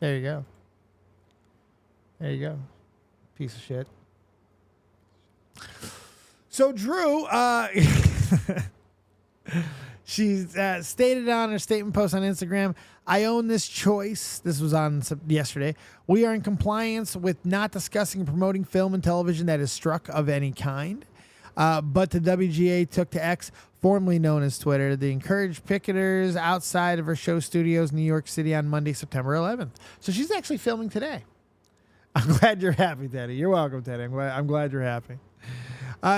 There you go. There you go. Piece of shit. So Drew, she stated on her statement post on Instagram, I own this choice. This was on yesterday. We are in compliance with not discussing and promoting film and television that is struck of any kind. But the WGA took to X, formerly known as Twitter, to encourage picketers outside of her show studios in New York City on Monday, September 11th. So she's actually filming today. I'm glad you're happy, Teddy. You're welcome, Teddy. I'm glad you're happy.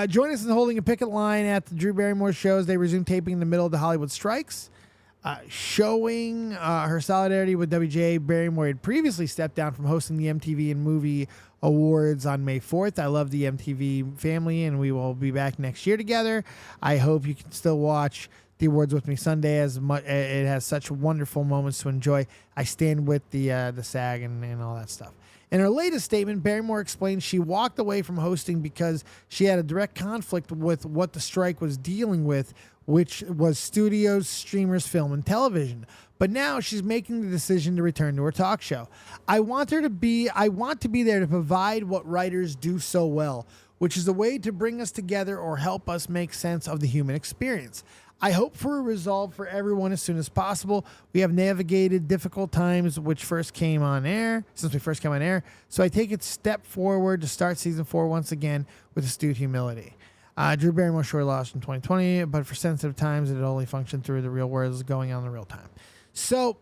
Join us in holding a picket line at the Drew Barrymore show as they resume taping in the middle of the Hollywood strikes. Showing her solidarity with WGA, Barrymore had previously stepped down from hosting the MTV and Movie Awards on May 4th. I love the MTV family, and we will be back next year together. I hope you can still watch the awards with me Sunday, as much it has such wonderful moments to enjoy. I stand with the SAG and all that stuff. In her latest statement, Barrymore explained she walked away from hosting because she had a direct conflict with what the strike was dealing with, which was studios, streamers, film, and television. But now she's making the decision to return to her talk show. I want to be there to provide what writers do so well, which is a way to bring us together or help us make sense of the human experience. I hope for a resolve for everyone as soon as possible. We have navigated difficult times since we first came on air. So I take it step forward to start season 4 once again with astute humility. Drew Barrymore short lost in 2020, but for sensitive times, it only functioned through the real world going on in real time. So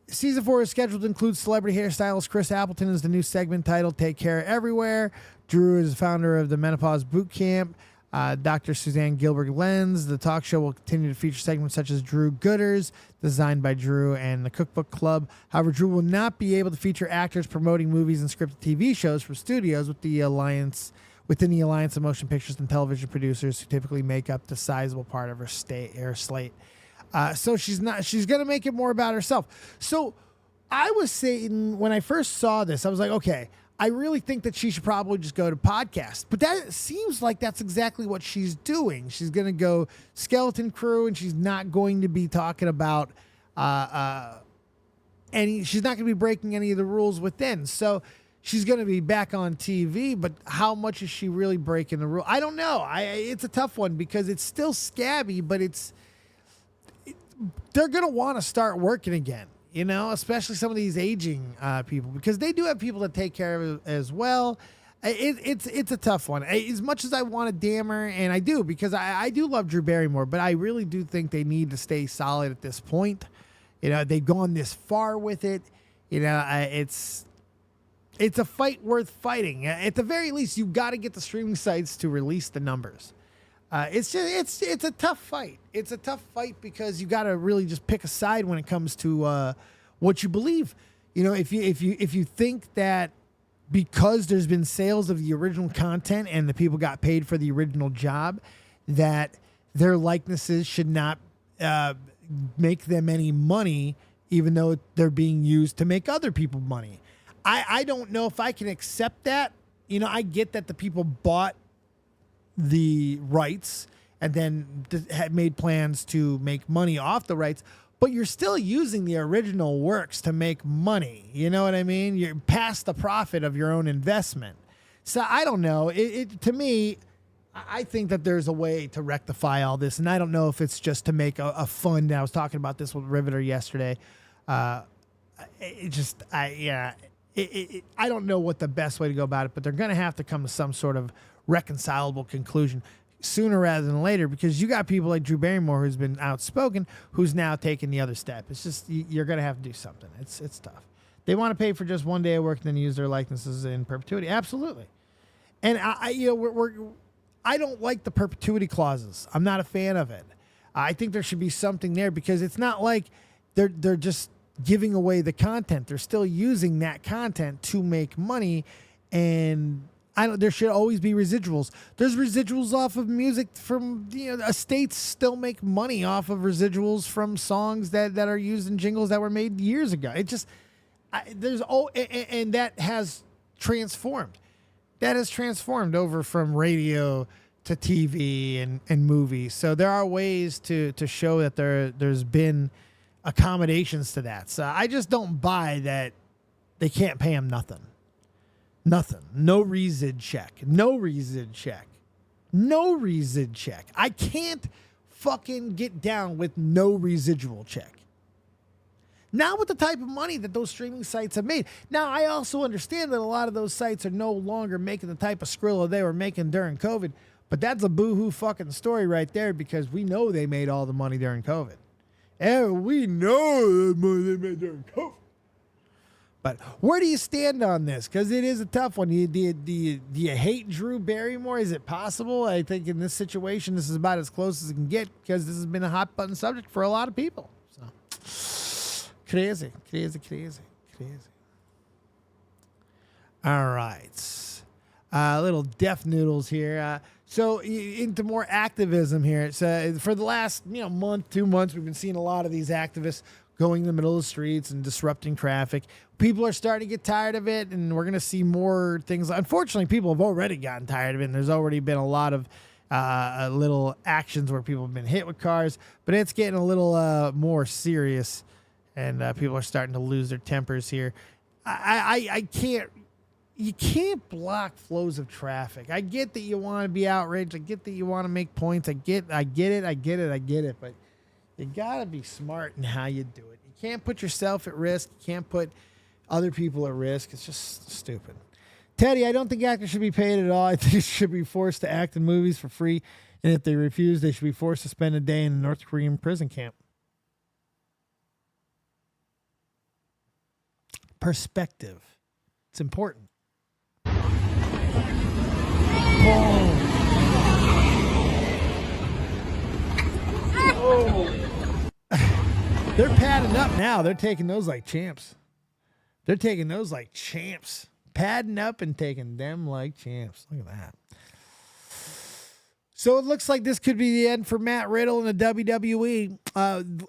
Season 4 is scheduled to include celebrity hairstylist Chris Appleton as the new segment titled Take Care Everywhere. Drew is the founder of the Menopause Boot Camp. Dr. Suzanne Gilbert Lenz. The talk show will continue to feature segments such as Drew Gooders, designed by Drew, and the Cookbook Club. However, Drew will not be able to feature actors promoting movies and scripted TV shows from studios within the Alliance of Motion Pictures and Television Producers, who typically make up the sizable part of her slate. So she's going to make it more about herself. So I was saying, when I first saw this, I was like, okay, I really think that she should probably just go to podcast. But that seems like that's exactly what she's doing. She's going to go Skeleton Crew, and she's not going to be talking about she's not going to be breaking any of the rules within. So she's going to be back on TV, but how much is she really breaking the rule? I don't know. It's a tough one because it's still scabby, but they're going to want to start working again. You know, especially some of these aging people, because they do have people to take care of as well. It's a tough one. As much as I want to damn her, and I do, because I do love Drew Barrymore, but I really do think they need to stay solid at this point. You know, they've gone this far with it. You know, it's a fight worth fighting. At the very least, you've got to get the streaming sites to release the numbers. It's a tough fight. It's a tough fight because you got to really just pick a side when it comes to what you believe. You know, if you think that because there's been sales of the original content and the people got paid for the original job, that their likenesses should not make them any money, even though they're being used to make other people money. I don't know if I can accept that. You know, I get that the people bought the rights and then had made plans to make money off the rights, but you're still using the original works to make money. You know what I mean? You're past the profit of your own investment. So I don't know. To me, I think that there's a way to rectify all this, and I don't know if it's just to make a fund. I was talking about this with Riveter yesterday. I don't know what the best way to go about it, but they're going to have to come to some sort of reconcilable conclusion sooner rather than later, because you got people like Drew Barrymore, who's been outspoken, who's now taking the other step. It's just, you're going to have to do something. It's tough. They want to pay for just one day of work and then use their likenesses in perpetuity. Absolutely. And I don't like the perpetuity clauses. I'm not a fan of it. I think there should be something there, because it's not like they're just giving away the content. They're still using that content to make money, and there should always be residuals. There's residuals off of music from, estates still make money off of residuals from songs that are used in jingles that were made years ago. It just, and that has transformed. That has transformed over from radio to TV and movies. So there are ways to show that there's been accommodations to that. So I just don't buy that they can't pay them nothing. Nothing. No resid check. No resid check. No resid check. I can't fucking get down with no residual check. Not with the type of money that those streaming sites have made. Now, I also understand that a lot of those sites are no longer making the type of Skrilla they were making during COVID, but that's a boo-hoo fucking story right there, because we know they made all the money during COVID. And we know the money they made during COVID. But where do you stand on this? Because it is a tough one. Do you hate Drew Barrymore? Is it possible? I think in this situation, this is about as close as it can get, because this has been a hot button subject for a lot of people. So crazy. All right. Little deaf noodles here. So into more activism here. It's, for the last month, 2 months, we've been seeing a lot of these activists going in the middle of the streets and disrupting traffic. People are starting to get tired of it, and we're going to see more things. Unfortunately, people have already gotten tired of it, and there's already been a lot of little actions where people have been hit with cars, but it's getting a little more serious, and people are starting to lose their tempers here. I can't. You can't block flows of traffic. I get that you want to be outraged. I get that you want to make points. I get it. But you got to be smart in how you do it. You can't put yourself at risk. You can't put other people at risk. It's just stupid. Teddy, I don't think actors should be paid at all. I think they should be forced to act in movies for free. And if they refuse, they should be forced to spend a day in a North Korean prison camp. perspective. It's important. Boom. They're padding up now. They're taking those like champs. Padding up and taking them like champs. Look at that. So it looks like this could be the end for Matt Riddle and the WWE.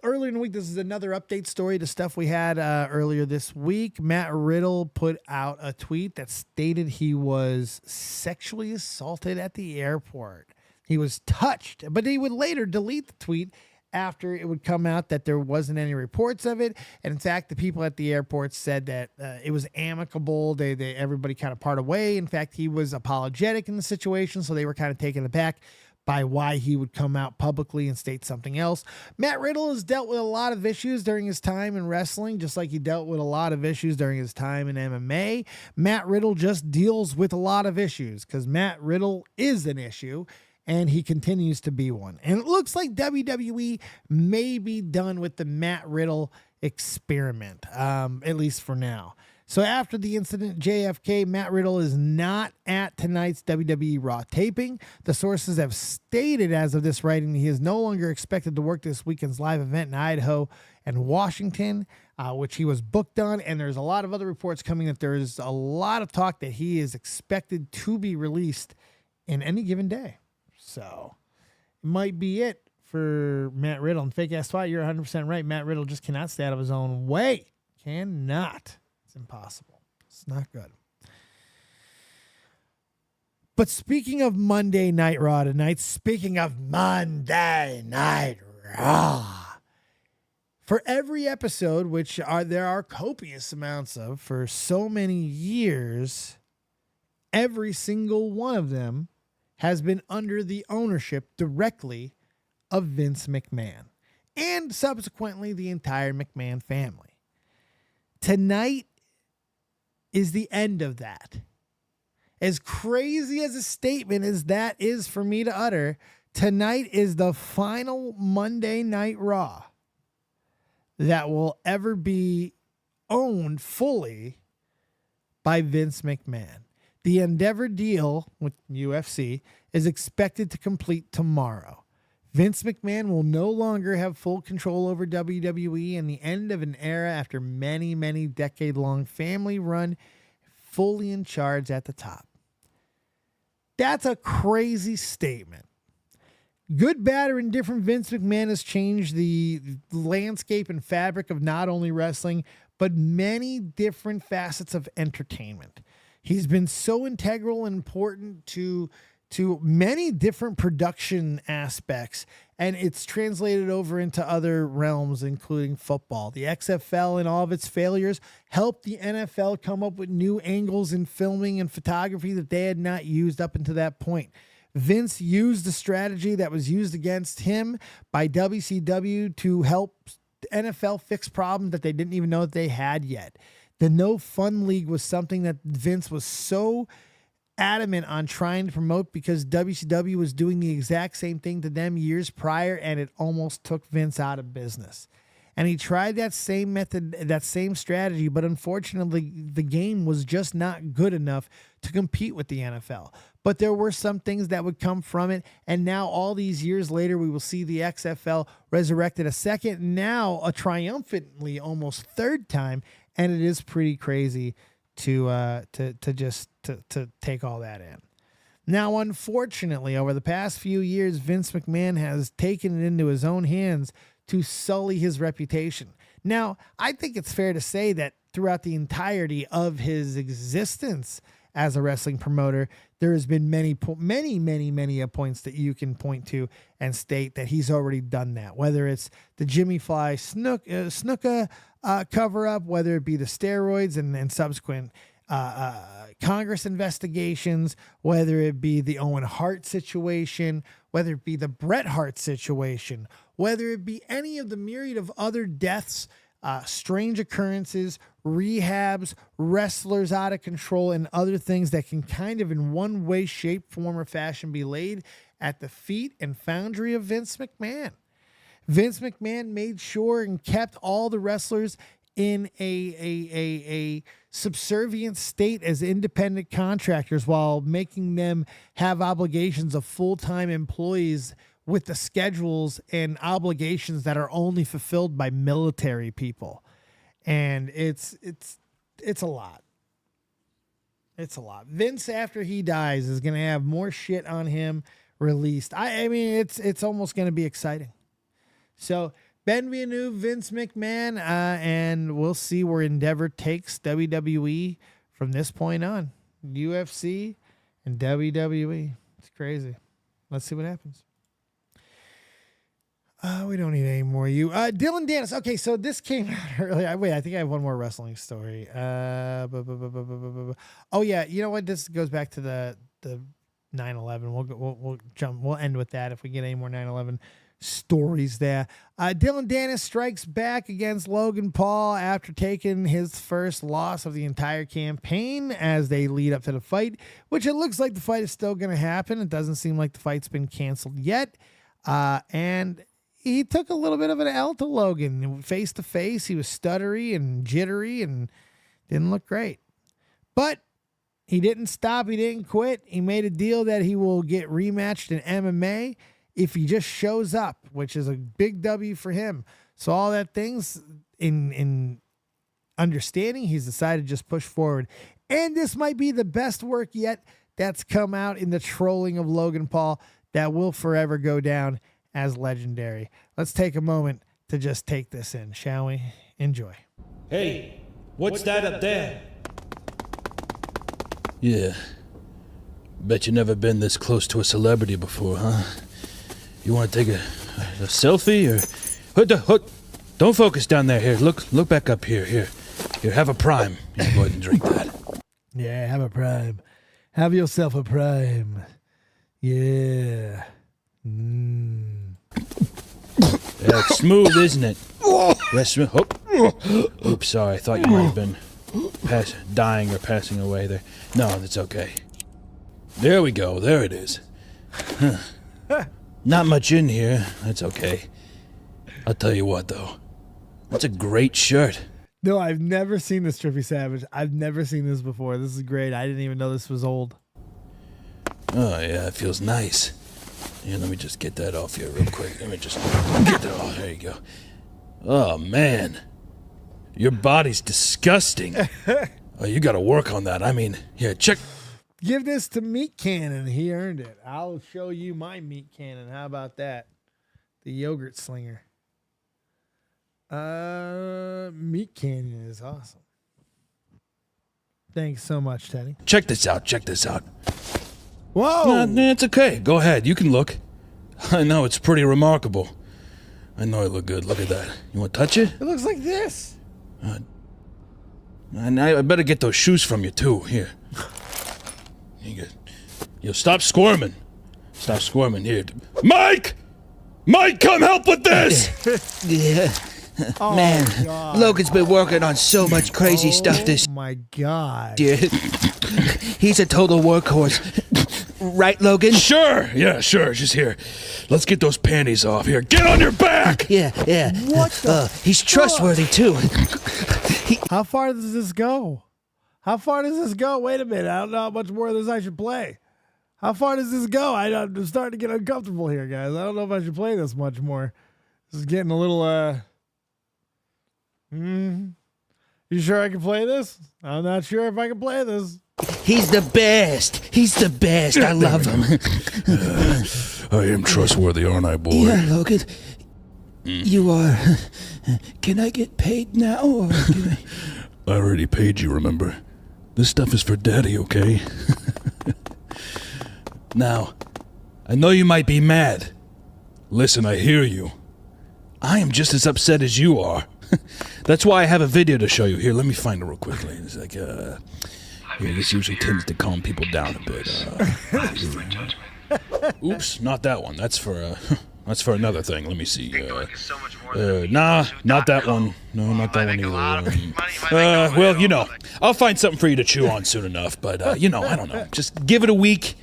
Earlier in the week, this is another update story to stuff we had earlier this week. Matt Riddle put out a tweet that stated he was sexually assaulted at the airport. He was touched, but he would later delete the tweet after it would come out that there wasn't any reports of it. And in fact, the people at the airport said that it was amicable. Everybody kind of parted way. In fact, he was apologetic in the situation, so they were kind of taken aback by why he would come out publicly and state something else. Matt Riddle has dealt with a lot of issues during his time in wrestling, just like he dealt with a lot of issues during his time in MMA. Matt Riddle just deals with a lot of issues because Matt Riddle is an issue. And he continues to be one. And it looks like WWE may be done with the Matt Riddle experiment, at least for now. So after the incident, JFK, Matt Riddle is not at tonight's WWE Raw taping. The sources have stated as of this writing, he is no longer expected to work this weekend's live event in Idaho and Washington, which he was booked on. And there's a lot of other reports coming that there is a lot of talk that he is expected to be released in any given day. So it might be it for Matt Riddle. And Fake Ass Twat, you're 100% right. Matt Riddle just cannot stay out of his own way. Cannot. It's impossible. It's not good. But speaking of Monday Night Raw tonight, for every episode, which there are copious amounts of for so many years, every single one of them has been under the ownership directly of Vince McMahon and subsequently the entire McMahon family. Tonight is the end of that. As crazy as a statement as that is for me to utter, tonight is the final Monday Night Raw that will ever be owned fully by Vince McMahon. The Endeavor deal with UFC is expected to complete tomorrow. Vince McMahon will no longer have full control over WWE, and the end of an era after many, many decade-long family run, fully in charge at the top. That's a crazy statement. Good, bad, or indifferent, Vince McMahon has changed the landscape and fabric of not only wrestling, but many different facets of entertainment. He's been so integral and important to many different production aspects, and it's translated over into other realms, including football. The XFL and all of its failures helped the NFL come up with new angles in filming and photography that they had not used up until that point. Vince used the strategy that was used against him by WCW to help the NFL fix problems that they didn't even know that they had yet. The No Fun League was something that Vince was so adamant on trying to promote because WCW was doing the exact same thing to them years prior, and it almost took Vince out of business. And he tried that same method, that same strategy, but unfortunately the game was just not good enough to compete with the NFL. But there were some things that would come from it, and now all these years later, we will see the XFL resurrected a second, now a triumphantly almost third time, and it is pretty crazy to take all that in. Now, unfortunately, over the past few years, Vince McMahon has taken it into his own hands to sully his reputation. Now, I think it's fair to say that throughout the entirety of his existence as a wrestling promoter, there has been many points that you can point to and state that he's already done that. Whether it's the Jimmy Fly Snuka cover up, whether it be the steroids and subsequent Congress investigations, whether it be the Owen Hart situation, whether it be the Bret Hart situation, whether it be any of the myriad of other deaths, strange occurrences, rehabs, wrestlers out of control, and other things that can kind of in one way, shape, form, or fashion be laid at the feet and foundry of Vince McMahon. Vince McMahon made sure and kept all the wrestlers in a subservient state as independent contractors while making them have obligations of full-time employees with the schedules and obligations that are only fulfilled by military people. And it's a lot. It's a lot. Vince, after he dies, is going to have more shit on him released. I mean, it's almost going to be exciting. So Ben Villeneuve, Vince McMahon, and we'll see where Endeavor takes WWE from this point on. UFC and WWE. It's crazy. Let's see what happens. We don't need any more you. Dylan Danis. Okay, so this came out earlier. Wait, I think I have one more wrestling story. Oh yeah, you know what? This goes back to the 9/11. We'll jump. We'll end with that if we get any more 9/11 stories there. Dylan Danis strikes back against Logan Paul after taking his first loss of the entire campaign as they lead up to the fight, which it looks like the fight is still going to happen. It doesn't seem like the fight's been canceled yet. And he took a little bit of an L to Logan. Face to face, he was stuttery and jittery and didn't look great. But he didn't stop. He didn't quit. He made a deal that he will get rematched in MMA if he just shows up, which is a big W for him. So all that things in understanding, he's decided to just push forward. And this might be the best work yet that's come out in the trolling of Logan Paul that will forever go down as legendary. Let's take a moment to just take this in, shall we? Enjoy. Hey, what's that up there? Yeah. Bet you never been this close to a celebrity before, huh? You want to take a selfie or... Don't focus down there. Here, look back up here. Here, have a prime. You go ahead and drink that. Yeah, have a prime. Have yourself a prime. Yeah. Yeah, it's smooth, isn't it? Yes, oops, sorry. I thought you might have been dying or passing away there. No, that's okay. There we go. There it is. Huh. Not much in here. That's okay. I'll tell you what, though. That's a great shirt. No, I've never seen this, Trippy Savage. I've never seen this before. This is great. I didn't even know this was old. Oh, yeah, it feels nice. Yeah, let me just get that off here real quick. Let me just get that off. There you go. Oh, man. Your body's disgusting. Oh, you got to work on that. I mean, here, check. Give this to Meat Cannon. He earned it. I'll show you my Meat Cannon. How about that? The yogurt slinger. Meat Cannon is awesome. Thanks so much, Teddy. Check this out. Whoa! It's okay. Go ahead. You can look. I know, it's pretty remarkable. I know I look good. Look at that. You want to touch it? It looks like this. And I better get those shoes from you, too. Here. You stop squirming. Stop squirming. Here. Mike! Mike, come help with this! Yeah. Oh, Man, God. Logan's been working on so much crazy stuff this my God. year. He's a total workhorse. Right, Logan? Sure. Yeah, sure. Just here. Let's get those panties off. Here. Get on your back! Yeah. What the He's trustworthy, too. How far does this go? Wait a minute. I don't know how much more of this I should play. How far does this go? I'm starting to get uncomfortable here, guys. I don't know if I should play this much more. This is getting a little, You sure I can play this? I'm not sure if I can play this. He's the best. I love him. I am trustworthy, aren't I, boy? Yeah, Logan. You are. Can I get paid now, or can I already paid you, remember? This stuff is for Daddy, okay? Now, I know you might be mad. Listen, I hear you. I am just as upset as you are. That's why I have a video to show you. Here, let me find it real quickly. It's like, this usually tends to calm people down a bit. Oops, not that one. That's for another thing. Let me see. Nah, not that one. No, not that one either. Well, I'll find something for you to chew on soon enough. But, I don't know. Just give it a week.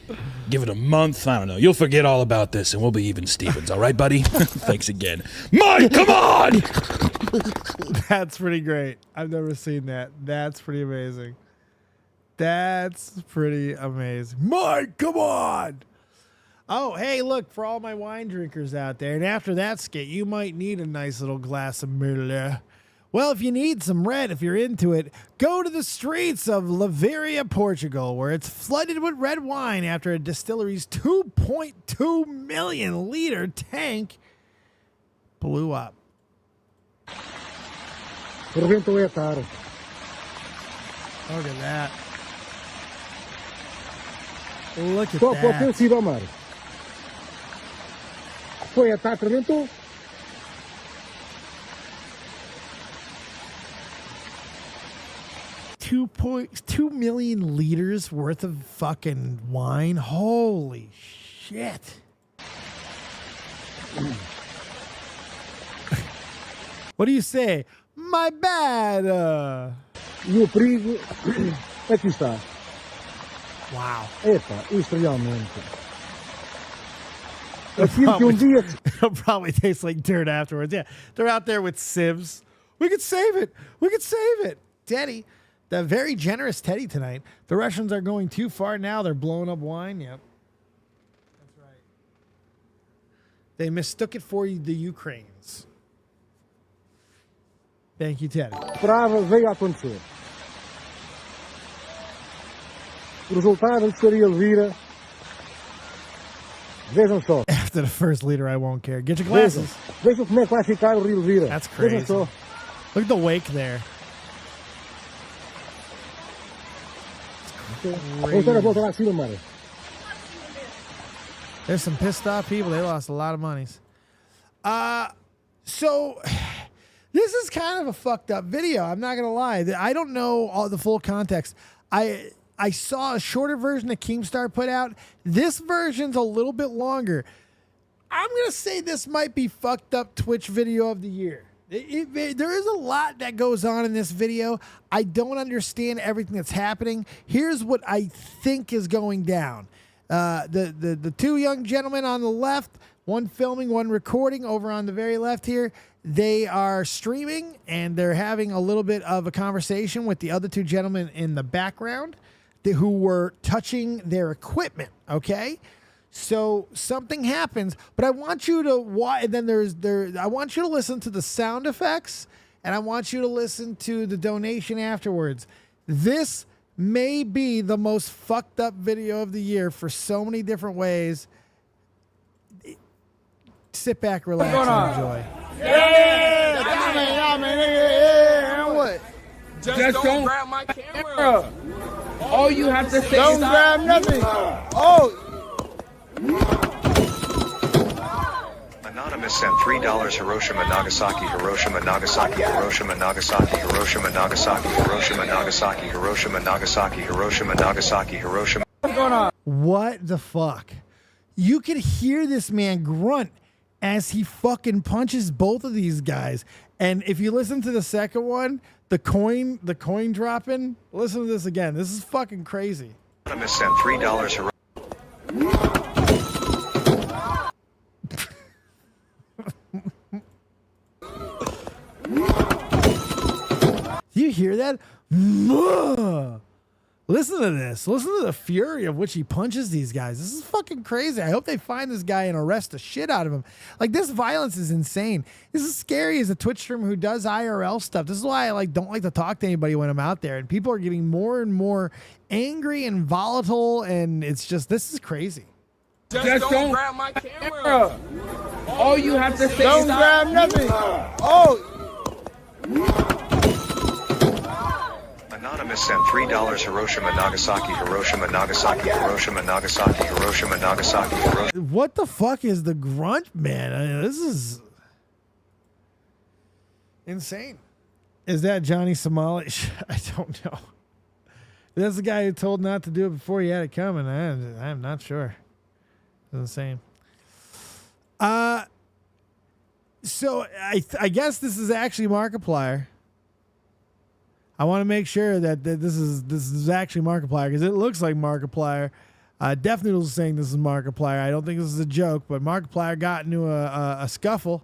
Give it a month. I don't know. You'll forget all about this, and we'll be even Stevens. All right, buddy? Thanks again. Mike, come on! That's pretty great. I've never seen that. That's pretty amazing. That's pretty amazing. Mike, come on! Oh, hey, look, for all my wine drinkers out there, and after that skit, you might need a nice little glass of Merlot. Well, if you need some red, if you're into it, go to the streets of Laveria, Portugal, where it's flooded with red wine after a distillery's 2.2 million liter tank blew up. Look at that. Look at that. Foi a tratamento. 2.2 million liters worth of fucking wine. Holy shit. What do you say? My bad. E o perigo aqui está. Wow. Epa, isto realmente. Aquilo que dia... It'll probably taste like dirt afterwards. Yeah, they're out there with sieves. We could save it. We could save it. Teddy, the very generous Teddy tonight. The Russians are going too far now. They're blowing up wine. Yep. That's right. They mistook it for the Ukrainians. Thank you, Teddy. Esperava, veio a acontecer. O resultado seria Elvira. Vejam só. After the first liter, I won't care. Get your glasses. Vejam como é que vai ficar o Rio Elvira. That's crazy. Vejam só. Look at the wake there. Volta lá acima, Mário. There's some pissed off people. They lost a lot of monies. So this is kind of a fucked up video. I'm not gonna lie. I don't know all the full context. I saw a shorter version that Keemstar put out. This version's a little bit longer. I'm gonna say this might be fucked up Twitch video of the year. There is a lot that goes on in this video. I don't understand everything that's happening. Here's what I think is going down. The two young gentlemen on the left, one filming, one recording, over on the very left here, they are streaming and they're having a little bit of a conversation with the other two gentlemen in the background who were touching their equipment, okay? So something happens, but I want you to watch, and then I want you to listen to the sound effects, and I want you to listen to the donation afterwards. This may be the most fucked up video of the year for so many different ways. Sit back, relax, and enjoy. Yeah, man. What? Just don't grab my camera. All you have to say don't grab nothing. Oh. Anonymous sent $3 Hiroshima, Nagasaki, Hiroshima, Nagasaki, Hiroshima, Nagasaki, Hiroshima, Nagasaki, Hiroshima, Nagasaki, Hiroshima, Nagasaki, Hiroshima, Nagasaki, Hiroshima. What's going on? What the fuck? You could hear this man grunt as he fucking punches both of these guys. And if you listen to the second one, the coin dropping, listen to this again. This is fucking crazy. Anonymous sent $3 Hiroshima. Do you hear that? Listen to this. Listen to the fury of which he punches these guys. This is fucking crazy. I hope they find this guy and arrest the shit out of him. Like, this violence is insane. This is scary as a Twitch streamer who does IRL stuff. This is why I don't like to talk to anybody when I'm out there. And people are getting more and more angry and volatile, and it's just, this is crazy. Just don't grab my camera. All you have to say don't grab nothing. Oh. Anonymous sent $3 Hiroshima, Nagasaki, Hiroshima, Nagasaki, Hiroshima, Nagasaki, Hiroshima, Nagasaki, Hiroshima. What the fuck is the grunt, man? I mean, this is insane. Is that Johnny Somali? I don't know. That's the guy who told not to do it before he had it coming. I'm not sure. It's insane. So I guess this is actually Markiplier. I want to make sure that this is actually Markiplier because it looks like Markiplier. Def Noodles is saying this is Markiplier. I don't think this is a joke, but Markiplier got into a scuffle.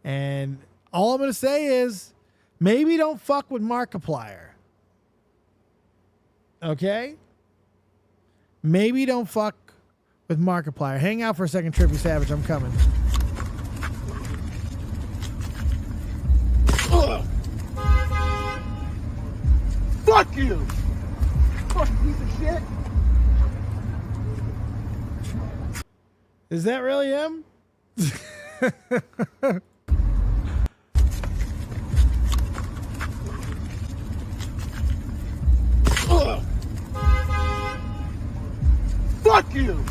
And all I'm going to say is maybe don't fuck with Markiplier. Okay? Maybe don't fuck with Markiplier. Hang out for a second, Trippy Savage. I'm coming. Fuck you! Fucking piece of shit! Is that really him? Fuck you!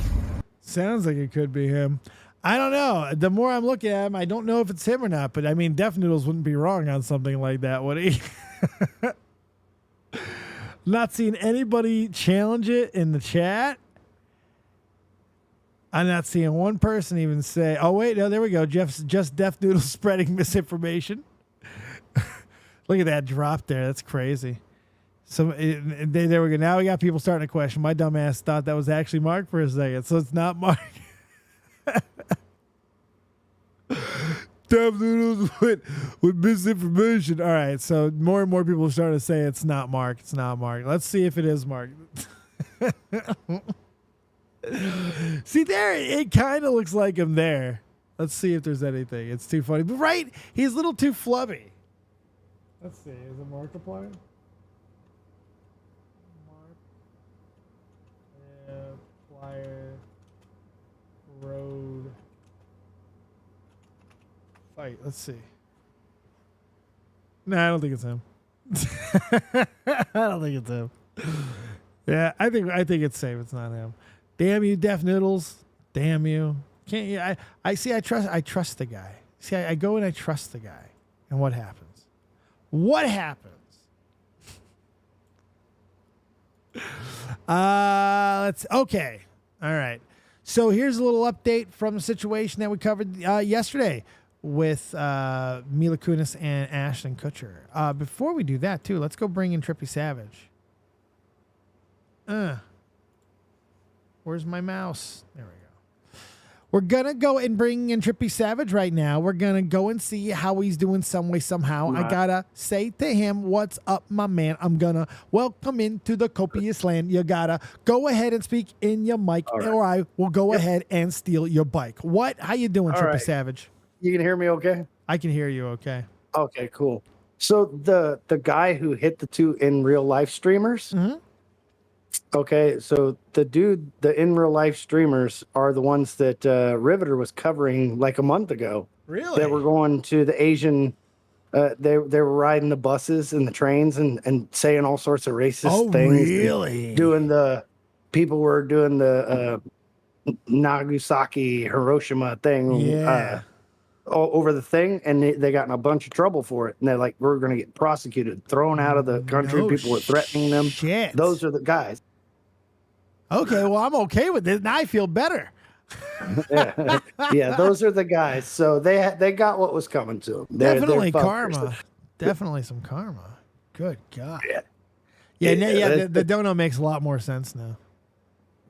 Sounds like it could be him. I don't know. The more I'm looking at him, I don't know if it's him or not. But I mean, Def Noodles wouldn't be wrong on something like that, would he? Not seeing anybody challenge it in the chat. I'm not seeing one person even say, oh, wait, no, there we go. Just Def Noodles spreading misinformation. Look at that drop there. That's crazy. So there we go. Now we got people starting to question. My dumb ass thought that was actually Mark for a second. So it's not Mark. Def Noodles with misinformation. All right. So more and more people are starting to say it's not Mark. It's not Mark. Let's see if it is Mark. See there, it kind of looks like him there. Let's see if there's anything. It's too funny. But right, he's a little too flubby. Let's see. Is it Markiplier? Markiplier Road Fight. Let's see. Nah, I don't think it's him. I don't think it's him. Yeah, I think it's safe. It's not him. Damn you, Def Noodles. Damn you. Can't you? I see. I trust the guy. See, I go and I trust the guy. And what happens? What happens? Okay. All right. So here's a little update from the situation that we covered yesterday with Mila Kunis and Ashton Kutcher. Before we do that, too, let's go bring in Trippy Savage. Where's my mouse? There we go. We're going to go and bring in Trippy Savage right now. We're going to go and see how he's doing some way, somehow. Right. I got to say to him, what's up, my man? I'm going to welcome into the copious land. You got to go ahead and speak in your mic, right, or I will go ahead and steal your bike. What? How you doing, Trippy Savage? You can hear me okay? I can hear you okay. Okay, cool. So the guy who hit the two in real life streamers, okay, so the in real life streamers are the ones that Riveter was covering like a month ago. Really? That were going to the Asian, they were riding the buses and the trains and saying all sorts of racist things. Really? People were doing the Nagasaki, Hiroshima thing. Yeah. Over the thing, and they got in a bunch of trouble for it. And they're like, we're going to get prosecuted, thrown out of the country. No People were threatening them. Shit. Those are the guys. Okay, well, I'm okay with this. Now I feel better. Yeah, those are the guys. So they got what was coming to them. Definitely karma. Definitely some karma. Good God. Yeah. The dono makes a lot more sense now.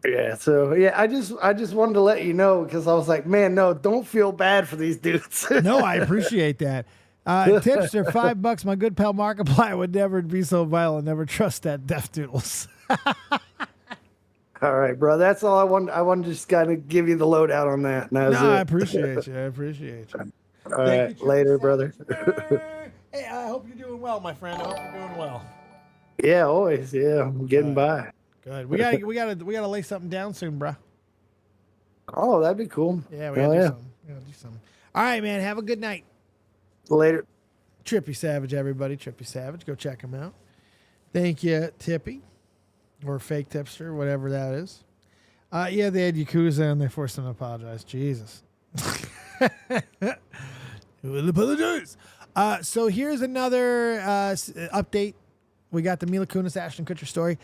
Yeah, so I just wanted to let you know, because I was like, man, no, don't feel bad for these dudes. No, I appreciate that. Tipster, $5. My good pal Markiplier would never be so violent. Never trust that Def Noodles. All right, bro. That's all I wanted. I wanted to just kind of give you the lowdown on that. I appreciate you. I appreciate you. All right, later, brother. Hey, I hope you're doing well, my friend. I hope you're doing well. Yeah, always. Yeah, I'm getting by. Good. We gotta lay something down soon, bro. Oh, that'd be cool. Yeah, we gotta do something. All right, man. Have a good night. Later. Trippy Savage, everybody. Trippy Savage. Go check him out. Thank you, Tippy. Or Fake Tipster, whatever that is. Yeah, they had Yakuza and they forced him to apologize. Jesus. Who will apologize? So here's another update. We got the Mila Kunis Ashton Kutcher story.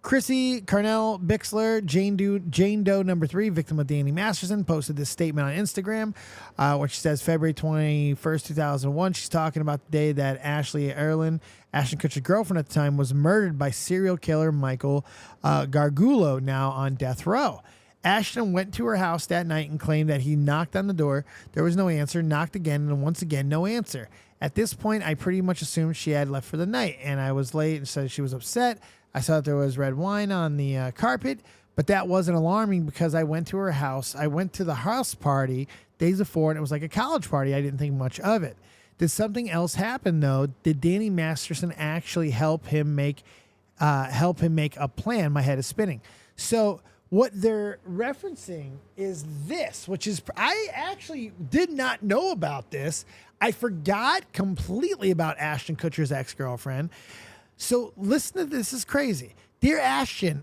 Chrissy Carnell Bixler, Jane Doe number 3, victim of Danny Masterson, posted this statement on Instagram, where she says February 21st, 2001. She's talking about the day that Ashley Erlin, Ashton Kutcher's girlfriend at the time, was murdered by serial killer Michael Gargulo, now on death row. Ashton went to her house that night and claimed that he knocked on the door. There was no answer, knocked again, and once again, no answer. At this point, I pretty much assumed she had left for the night, and I was late and said she was upset. I saw that there was red wine on the carpet, but that wasn't alarming because I went to her house. I went to the house party days before, and it was like a college party. I didn't think much of it. Did something else happen, though? Did Danny Masterson actually help him make a plan? My head is spinning. So what they're referencing is this, which is, I actually did not know about this. I forgot completely about Ashton Kutcher's ex-girlfriend. So listen to this. This is crazy. Dear Ashton,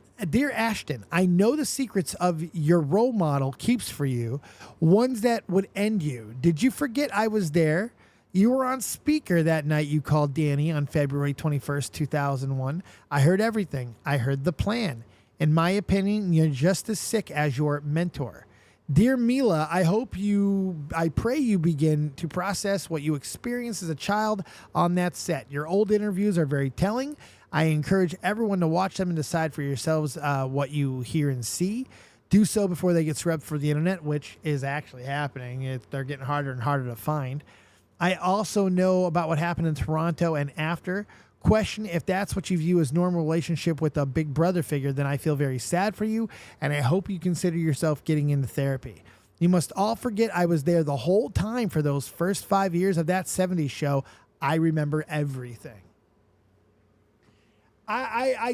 I know the secrets of your role model keeps for you, ones that would end you. Did you forget I was there? You were on speaker that night you called Danny on February 21st, 2001. I heard everything. I heard the plan. In my opinion, you're just as sick as your mentor. Dear Mila, I pray you begin to process what you experienced as a child on that set. Your old interviews are very telling. I encourage everyone to watch them and decide for yourselves what you hear and see. Do so before they get scrubbed for the internet, which is actually happening. They're getting harder and harder to find. I also know about what happened in Toronto and after. Question if that's what you view as normal relationship with a big brother figure, then I feel very sad for you, and I hope you consider yourself getting into therapy. You must all forget I was there the whole time for those first 5 years of that 70s show. I remember everything. I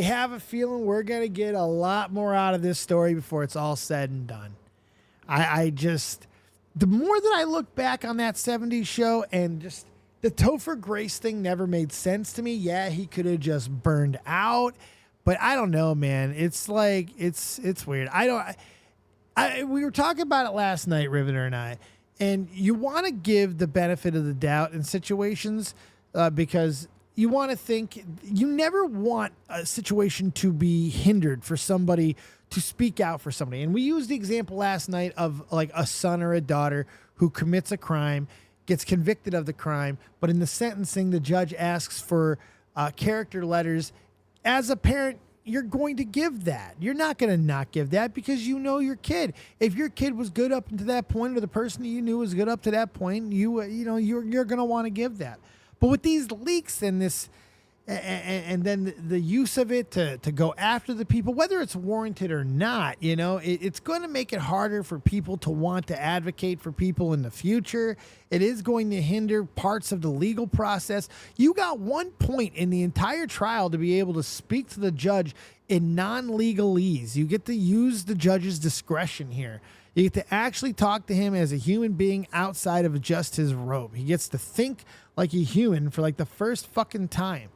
have a feeling we're going to get a lot more out of this story before it's all said and done. The more that I look back on that 70s show and just the Topher Grace thing never made sense to me. Yeah, he could have just burned out, but I don't know, man. It's like, it's weird. We were talking about it last night, Riveter and I, and you want to give the benefit of the doubt in situations because you want to think, you never want a situation to be hindered for somebody to speak out for somebody. And we used the example last night of like a son or a daughter who commits a crime, gets convicted of the crime, but in the sentencing, the judge asks for character letters. As a parent, you're going to give that. You're not going to not give that because you know your kid. If your kid was good up to that point, or the person that you knew was good up to that point, you're going to want to give that. But with these leaks and this, and then the use of it to go after the people, whether it's warranted or not, it's going to make it harder for people to want to advocate for people in the future. It is going to hinder parts of the legal process. You got 1 point in the entire trial to be able to speak to the judge in non-legalese. You get to use the judge's discretion here. You get to actually talk to him as a human being outside of just his robe. He gets to think like a human for like the first fucking time.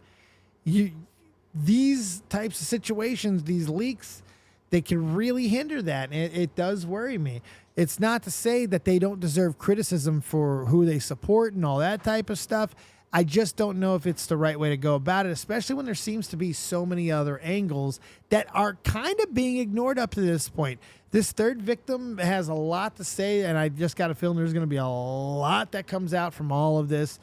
These types of situations, these leaks, they can really hinder that. And it does worry me. It's not to say that they don't deserve criticism for who they support and all that type of stuff. I just don't know if it's the right way to go about it, especially when there seems to be so many other angles that are kind of being ignored up to this point. This third victim has a lot to say, and I just got a feeling there's going to be a lot that comes out from all of this.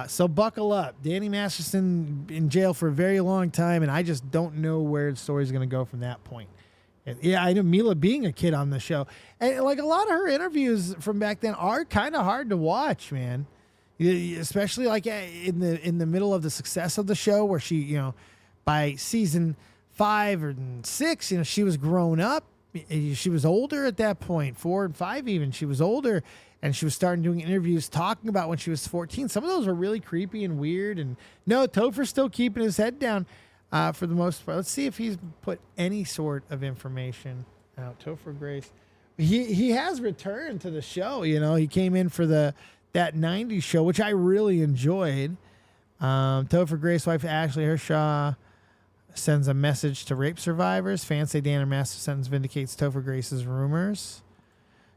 So buckle up. Danny Masterson in jail for a very long time, and I just don't know where the story's going to go from that point. And yeah, I know Mila being a kid on the show, and like a lot of her interviews from back then are kind of hard to watch, man. Especially like in the middle of the success of the show, where she, by season 5 or 6, she was grown up. She was older at that point, 4 and 5 even. She was older. And she was starting doing interviews talking about when she was 14. Some of those were really creepy and weird. And no, Topher's still keeping his head down for the most part. Let's see if he's put any sort of information out. Topher Grace. He has returned to the show. He came in for that 90s show, which I really enjoyed. Topher Grace wife Ashley Hershaw sends a message to rape survivors. Fans say Danny Masterson sentence vindicates Topher Grace's rumors.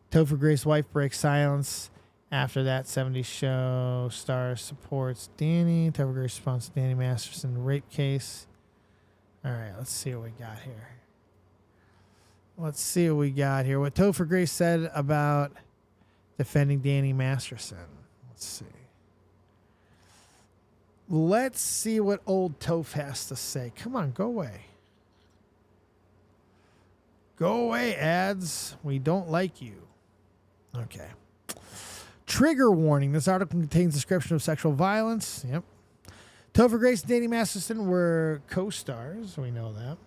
Topher Grace's wife breaks silence after that 70s show. Star supports Danny. Topher Grace responds to Danny Masterson rape case. All right, let's see what we got here. What Topher Grace said about defending Danny Masterson. Let's see what old Toph has to say. Come on, go away. Go away, ads. We don't like you. Okay. Trigger warning. This article contains description of sexual violence. Yep. Topher Grace and Danny Masterson were co-stars. We know that.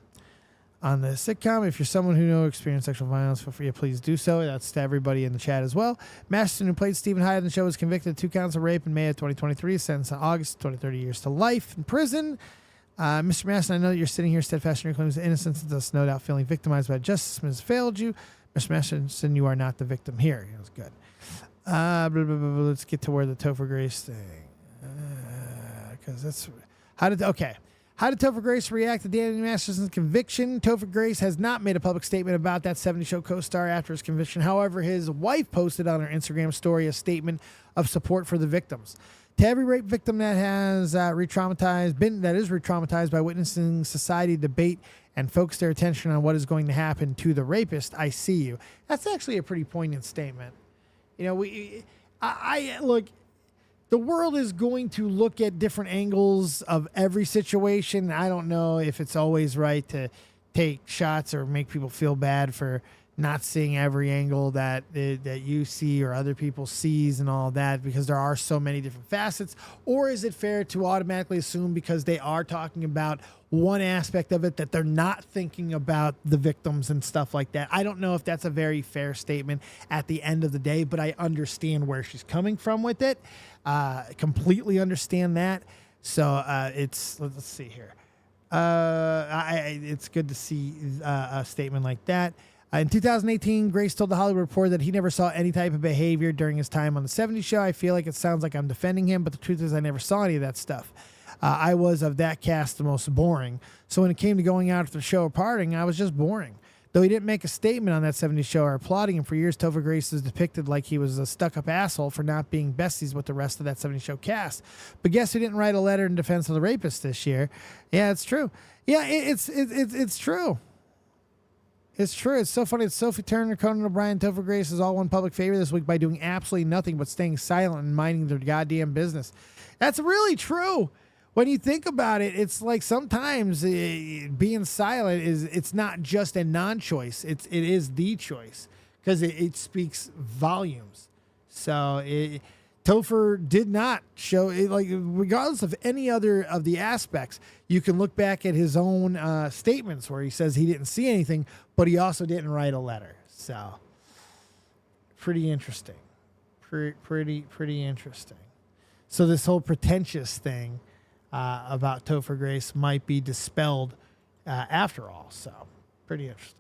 On the sitcom, if you're someone who knows experienced sexual violence, feel free to please do so. That's to everybody in the chat as well. Masterson, who played Stephen Hyde on the show, was convicted of 2 counts of rape in May of 2023, sentenced in August 20-30 years to life in prison. Mr. Masterson, I know that you're sitting here steadfast in your claims of innocence, thus no doubt feeling victimized by justice has failed you. Mr. Masterson, you are not the victim here. It was good. Let's get to where the Topher Grace thing. Because that's... How did Topher Grace react to Danny Masterson's conviction? Topher Grace has not made a public statement about that 70 Show co-star after his conviction. However, his wife posted on her Instagram story a statement of support for the victims. To every rape victim that has re-traumatized by witnessing society debate and focus their attention on what is going to happen to the rapist, I see you. That's actually a pretty poignant statement. You know, look. The world is going to look at different angles of every situation. I don't know if it's always right to take shots or make people feel bad for not seeing every angle that you see or other people sees and all that, because there are so many different facets. Or is it fair to automatically assume because they are talking about one aspect of it that they're not thinking about the victims and stuff like that? I don't know if that's a very fair statement at the end of the day, but I understand where she's coming from with it. Completely understand that. So let's see here. It's good to see a statement like that. In 2018, Grace told the Hollywood Reporter that he never saw any type of behavior during his time on the 70s Show. I feel like it sounds like I'm defending him, but the truth is I never saw any of that stuff. I was, of that cast, the most boring. So when it came to going out after the show or partying, I was just boring. Though he didn't make a statement on that 70s Show or applauding him for years, Topher Grace is depicted like he was a stuck-up asshole for not being besties with the rest of that 70s Show cast. But guess who didn't write a letter in defense of the rapist this year? Yeah, it's true. Yeah, it's true. It's true. It's so funny. It's Sophie Turner, Conan O'Brien, Topher Grace is all one public favor this week by doing absolutely nothing but staying silent and minding their goddamn business. That's really true. When you think about it, it's like sometimes being silent it's not just a non-choice. It is the choice because it speaks volumes. So Topher did not show it, like, regardless of any other of the aspects. You can look back at his own statements where he says he didn't see anything, but he also didn't write a letter. So pretty interesting. Pretty interesting. So this whole pretentious thing about Topher Grace might be dispelled after all. So pretty interesting.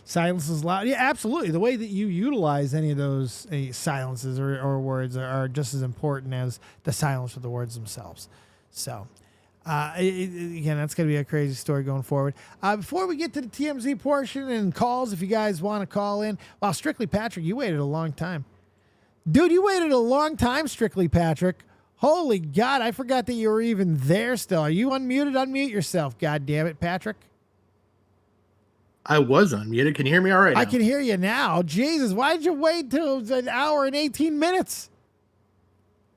Silence is loud. Yeah, absolutely. The way that you utilize any of those silences or words are just as important as the silence of the words themselves. So, again, that's going to be a crazy story going forward. Before we get to the TMZ portion and calls, if you guys want to call in, wow, Strictly Patrick, you waited a long time. Dude, you waited a long time, Strictly Patrick. Holy God, I forgot that you were even there still. Are you unmuted? Unmute yourself, God damn it, Patrick. I was unmuted. Can you hear me all right now? I can hear you now. Jesus, why did you wait till an hour and 18 minutes?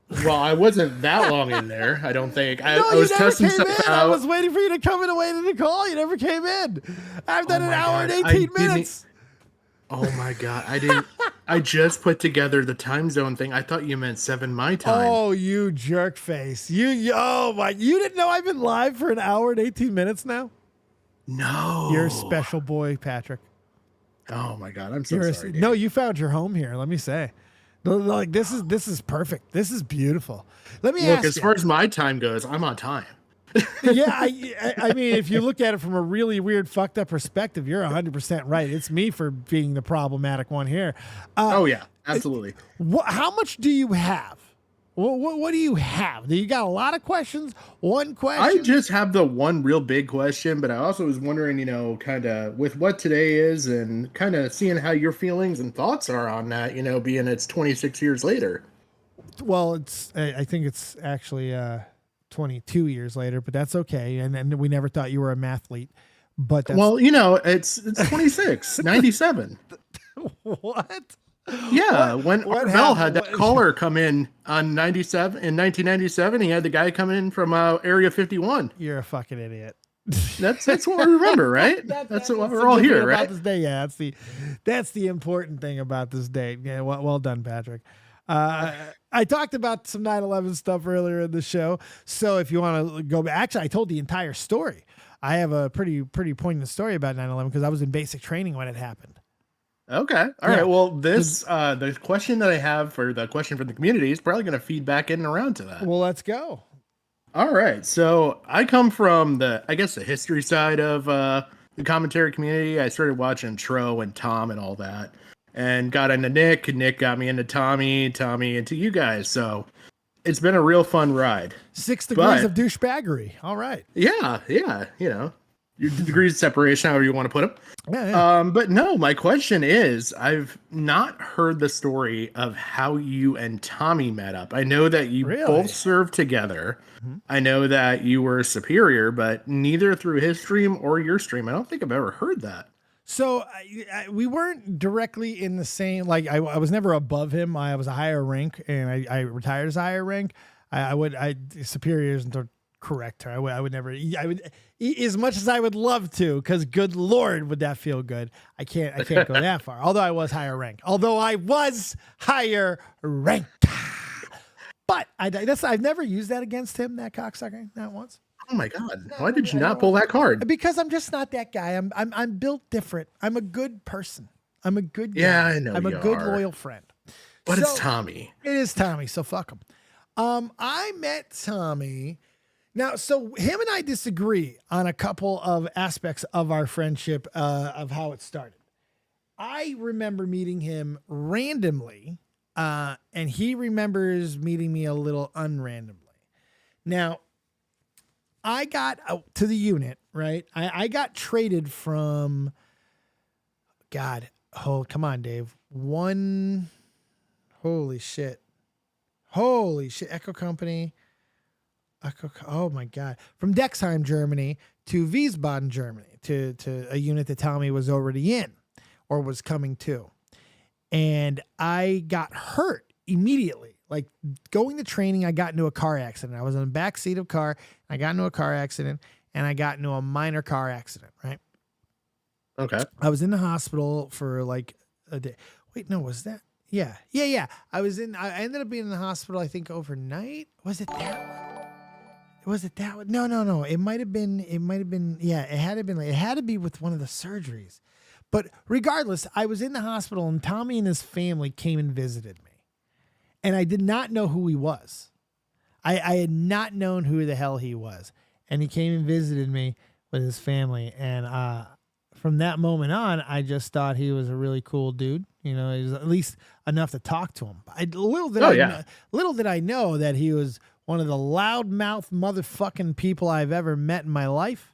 Well, I wasn't that long in there, I don't think. I was never testing came stuff in. out. I was waiting for you to come in and waiting to call. You never came in. I've done an hour and 18 minutes. Oh my God. I just put together the time zone thing. I thought you meant 7 my time. Oh, you jerk face. You didn't know I've been live for an hour and 18 minutes now? No. You're a special boy, Patrick. Oh my God. I'm so sorry. No, you found your home here, let me say. Like this is perfect. This is beautiful. Let me ask you. As far as my time goes, I'm on time. Yeah, I mean, if you look at it from a really weird, fucked up perspective, you're 100% right. It's me for being the problematic one here. Oh yeah, absolutely. How much do you have? What do you have? You got a lot of questions? One question? I just have the one real big question, but I also was wondering, kind of with what today is and kind of seeing how your feelings and thoughts are on that, being it's 26 years later. Well, I think it's actually 22 years later, but that's okay. And we never thought you were a mathlete. But that's... well, it's 26, 97. What? Yeah, when Bell had that What? caller come in on 97 in 1997, he had the guy come in from Area 51. You're a fucking idiot. That's what we remember, right? That's what we're all here, right? About this day, yeah. That's the important thing about this date. Yeah, well done, Patrick. I talked about some 9/11 stuff earlier in the show, so if you want to go back, actually, I told the entire story. I have a pretty poignant story about 9/11 because I was in basic training when it happened. Okay. All right. Well, this the question that I have for the question from the community is probably going to feed back in and around to that. Well, let's go. All right. So I come from the history side of the commentary community. I started watching Tro and Tom and all that, and got into Nick, and Nick got me into Tommy into you guys. So it's been a real fun ride. 6 degrees of douchebaggery. All right. Yeah. Your degrees of separation, however you want to put them. Yeah. But no, my question is, I've not heard the story of how you and Tommy met up. I know that you both served together. Mm-hmm. I know that you were superior, but neither through his stream or your stream. I don't think I've ever heard that. So we weren't directly in the same, like I was never above him. I was a higher rank, and I retired as a higher rank. Superior isn't the correct her. I would never, as much as I would love to, because good Lord, would that feel good. I can't go that far. Although I was higher ranked. But I've never used that against him, that cocksucker, not once. Oh my God. Why did you not pull that card? Because I'm just not that guy. I'm built different. I'm a good person. I'm a good guy. Yeah, I know. I'm a good loyal friend. But it's Tommy. It is Tommy, so fuck him. I met Tommy. Now, so him and I disagree on a couple of aspects of our friendship, of how it started. I remember meeting him randomly, and he remembers meeting me a little unrandomly. Now, I got out to the unit, right? I got traded from, God, come on, Dave. Holy shit, Echo Company. Oh my God. From Dexheim, Germany to Wiesbaden, Germany, to a unit that Tommy was already in or was coming to. And I got hurt immediately. Like going to training, I got into a car accident. I was in the back seat of a car. I got into a car accident, and I got into a minor car accident, right? Okay. I was in the hospital for like a day. Wait, no, was that? Yeah. I ended up being in the hospital, I think, overnight. Was it that one? Was it that one? No. It might have been. Yeah, it had to be with one of the surgeries. But regardless, I was in the hospital, and Tommy and his family came and visited me. And I did not know who he was. I had not known who the hell he was. And he came and visited me with his family. And from that moment on, I just thought he was a really cool dude. You know, he was at least enough to talk to him. Little did I know that he was one of the loudmouth motherfucking people I've ever met in my life.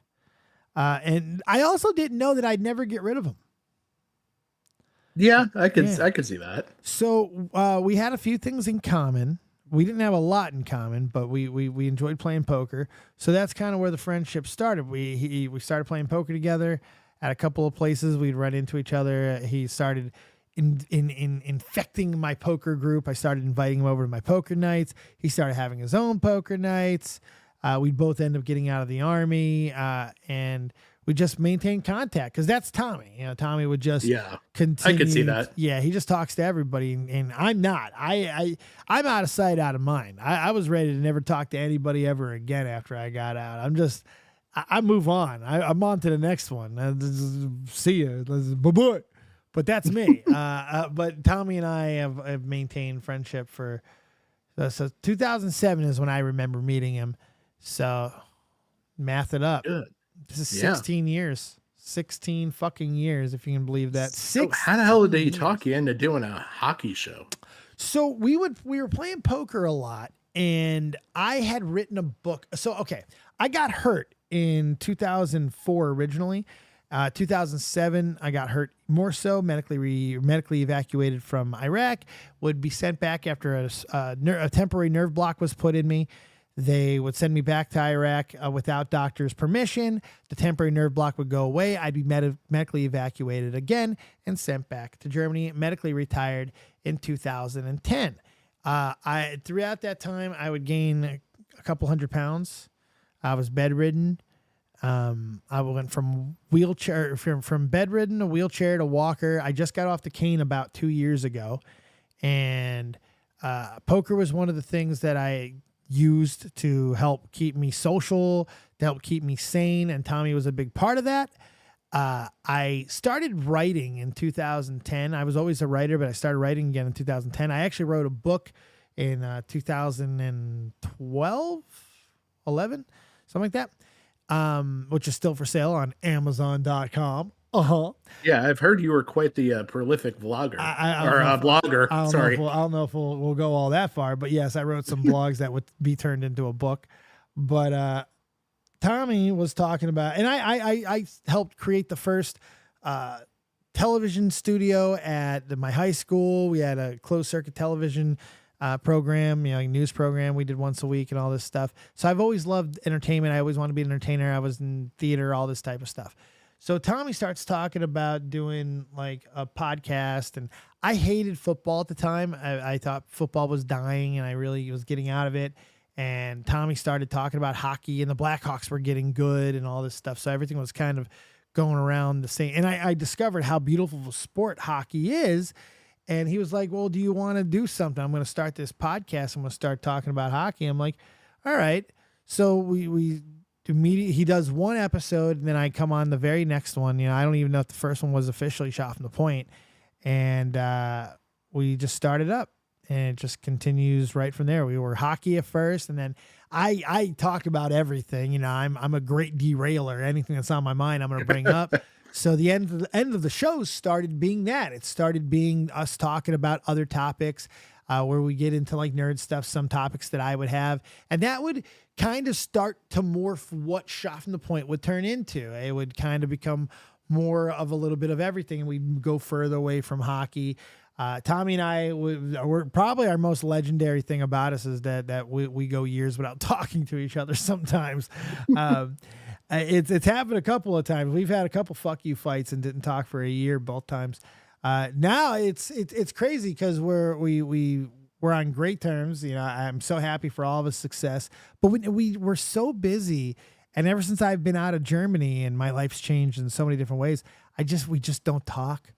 And I also didn't know that I'd never get rid of him. Yeah, I could see that. So we had a few things in common. We didn't have a lot in common, but we enjoyed playing poker. So that's kind of where the friendship started. We started playing poker together at a couple of places. We'd run into each other. He started infecting my poker group. I started inviting him over to my poker nights. He started having his own poker nights. We'd both end up getting out of the army, and we just maintained contact because that's Tommy. You know, Tommy would just continue. I could see that. Yeah, he just talks to everybody, and I'm not. I'm out of sight, out of mind. I was ready to never talk to anybody ever again after I got out. I move on. I'm on to the next one. See you. Bye-bye. But that's me. But Tommy and I have maintained friendship for. So 2007 is when I remember meeting him. So math it up. Good. This is 16 years. 16 fucking years, if you can believe that. So how the hell did he talk you into doing a hockey show? So we were playing poker a lot, and I had written a book. So, okay, I got hurt in 2004 originally. 2007, I got hurt more so, medically evacuated from Iraq, would be sent back after a temporary nerve block was put in me. They would send me back to Iraq without doctor's permission. The temporary nerve block would go away. I'd be medically evacuated again and sent back to Germany, medically retired in 2010. Throughout that time, I would gain a couple 100 pounds. I was bedridden. I went from bedridden to wheelchair to walker. I just got off the cane about 2 years ago. And poker was one of the things that I used to help keep me social, to help keep me sane, and Tommy was a big part of that. I started writing in 2010. I was always a writer, but I started writing again in 2010. I actually wrote a book in 2012, 11, something like that, which is still for sale on Amazon.com. Yeah, I've heard you were quite the prolific vlogger blogger. I don't know if we'll go all that far, but yes, I wrote some blogs that would be turned into a book. But Tommy was talking about, and I helped create the first television studio at my high school. We had a closed circuit television program, news program we did once a week and all this stuff. So I've always loved entertainment. I always wanted to be an entertainer. I was in theater, all this type of stuff. So Tommy starts talking about doing like a podcast, and I hated football at the time. I thought football was dying and I really was getting out of it. And Tommy started talking about hockey and the Blackhawks were getting good and all this stuff. So everything was kind of going around the same. And I discovered how beautiful of a sport hockey is. And he was like, well, do you want to do something? I'm going to start this podcast. I'm going to start talking about hockey. I'm like, all right. So we he does one episode, and then I come on the very next one. I don't even know if the first one was officially shot from the point. And we just started up, and it just continues right from there. We were hockey at first, and then I talk about everything. I'm a great derailer. Anything that's on my mind, I'm going to bring up. So the end of the show started being that. It started being us talking about other topics where we get into like nerd stuff, some topics that I would have. And that would kind of start to morph what Shot from the Point would turn into. It would kind of become more of a little bit of everything, and we'd go further away from hockey. Tommy and I were probably our most legendary thing about us is that we go years without talking to each other sometimes. It's happened a couple of times. We've had a couple fuck you fights and didn't talk for a year both times. Now it's crazy because we're on great terms. I'm so happy for all of his success, but we're so busy. And ever since I've been out of Germany and my life's changed in so many different ways, we just don't talk.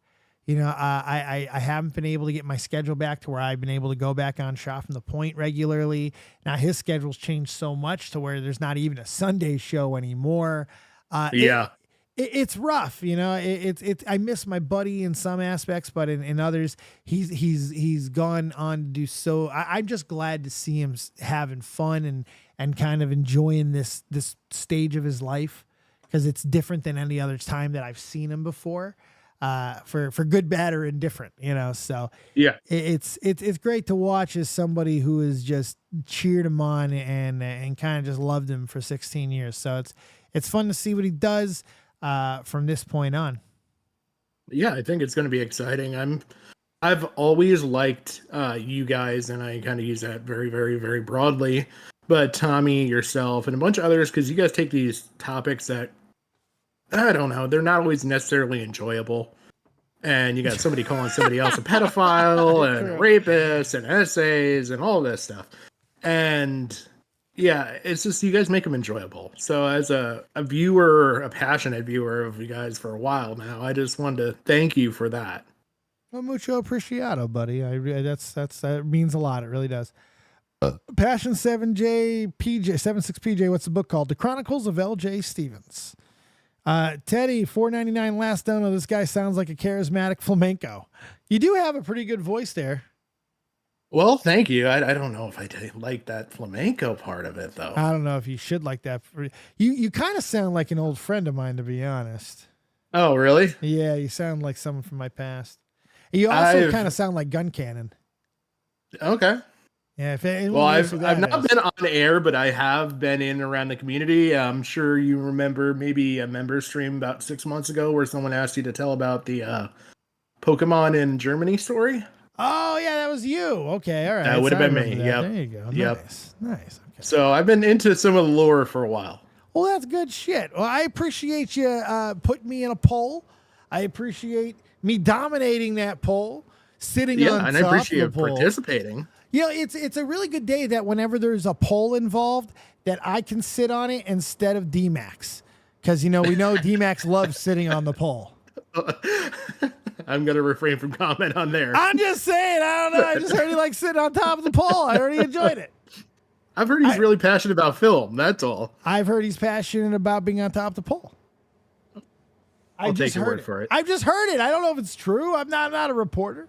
I haven't been able to get my schedule back to where I've been able to go back on Shot from the Point regularly. Now his schedule's changed so much to where there's not even a Sunday show anymore. It's rough. I miss my buddy in some aspects, but in others, he's gone on to do so. I'm just glad to see him having fun and kind of enjoying this stage of his life, because it's different than any other time that I've seen him before. For good, bad, or indifferent, so yeah, it's great to watch as somebody who has just cheered him on and kind of just loved him for 16 years. So it's fun to see what he does from this point on. Yeah, I think it's going to be exciting. I've always liked you guys, and I kind of use that very, very, very broadly, but Tommy, yourself, and a bunch of others, because you guys take these topics that, I don't know, they're not always necessarily enjoyable. And you got somebody calling somebody else a pedophile and a rapist and essays and all this stuff. And yeah, it's just, you guys make them enjoyable. So as a viewer, a passionate viewer of you guys for a while now, I just wanted to thank you for that. Well, mucho apreciado, buddy. That means a lot. It really does. Passion 76 PJ, what's the book called? The Chronicles of LJ Stevens. Teddy, $4.99 last dono. This guy sounds like a charismatic flamenco. You do have a pretty good voice there. Well, thank you. I don't know if I like that flamenco part of it, though. I don't know if you should like that. You kind of sound like an old friend of mine, to be honest. Oh, really? Yeah, you sound like someone from my past. You also kind of sound like Gun Cannon. Okay. Yeah. I've not been on air, but I have been in around the community. I'm sure you remember maybe a member stream about 6 months ago where someone asked you to tell about the Pokemon in Germany story. Oh yeah, that was you. Okay, all right. That would have been me. That. Yep. There you go. Yep. Nice. Okay. So I've been into some of the lore for a while. Well, that's good shit. Well, I appreciate you putting me in a poll. I appreciate me dominating that poll, sitting on top and I appreciate of the poll. participating. You know, it's a really good day that whenever there's a poll involved, that I can sit on it instead of D-Max. Because, we know D-Max loves sitting on the poll. I'm going to refrain from comment on there. I'm just saying, I don't know. I just heard he likes sitting on top of the poll. I already enjoyed it. I've heard he's really passionate about film. That's all. I've heard he's passionate about being on top of the poll. I'll take your word for it. I've just heard it. I don't know if it's true. I'm not a reporter.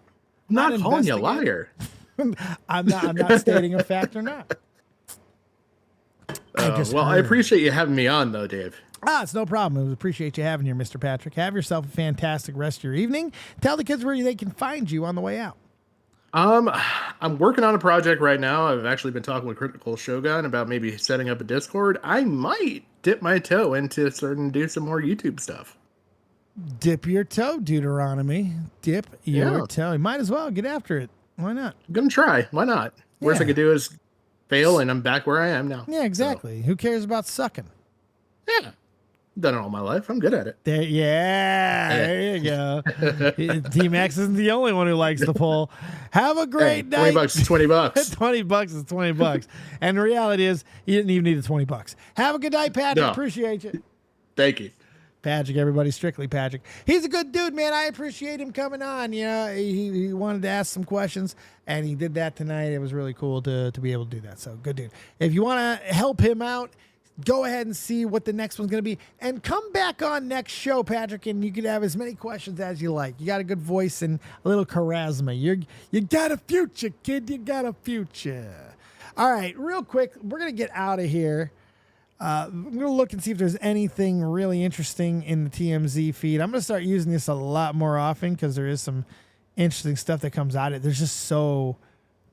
I'm not calling you a liar. I'm not stating a fact or not. I appreciate you having me on, though, Dave. It's no problem. We appreciate you having here, Mr. Patrick. Have yourself a fantastic rest of your evening. Tell the kids where they can find you on the way out. I'm working on a project right now. I've actually been talking with Critical Shogun about maybe setting up a Discord. I might dip my toe into starting to do some more YouTube stuff. Dip your toe, Deuteronomy. Dip your toe. You might as well get after it. Why not? I'm going to try. Why not? Worst I could do is fail, and I'm back where I am now. Yeah, exactly. So. Who cares about sucking? Yeah. I've done it all my life. I'm good at it. There you go. D-Max isn't the only one who likes the poll. Have a great night. $20 is $20. $20 is $20. And the reality is, you didn't even need the $20. Have a good night, Patrick. No. Appreciate you. Thank you. Patrick, everybody, Strictly Patrick. He's a good dude, man. I appreciate him coming on. He wanted to ask some questions, and he did that tonight. It was really cool to be able to do that. So, good dude. If you want to help him out, go ahead and see what the next one's going to be. And come back on next show, Patrick, and you can have as many questions as you like. You got a good voice and a little charisma. You got a future, kid. You got a future. All right, real quick, we're going to get out of here. I'm going to look and see if there's anything really interesting in the TMZ feed. I'm going to start using this a lot more often because there is some interesting stuff that comes out of it. There's just so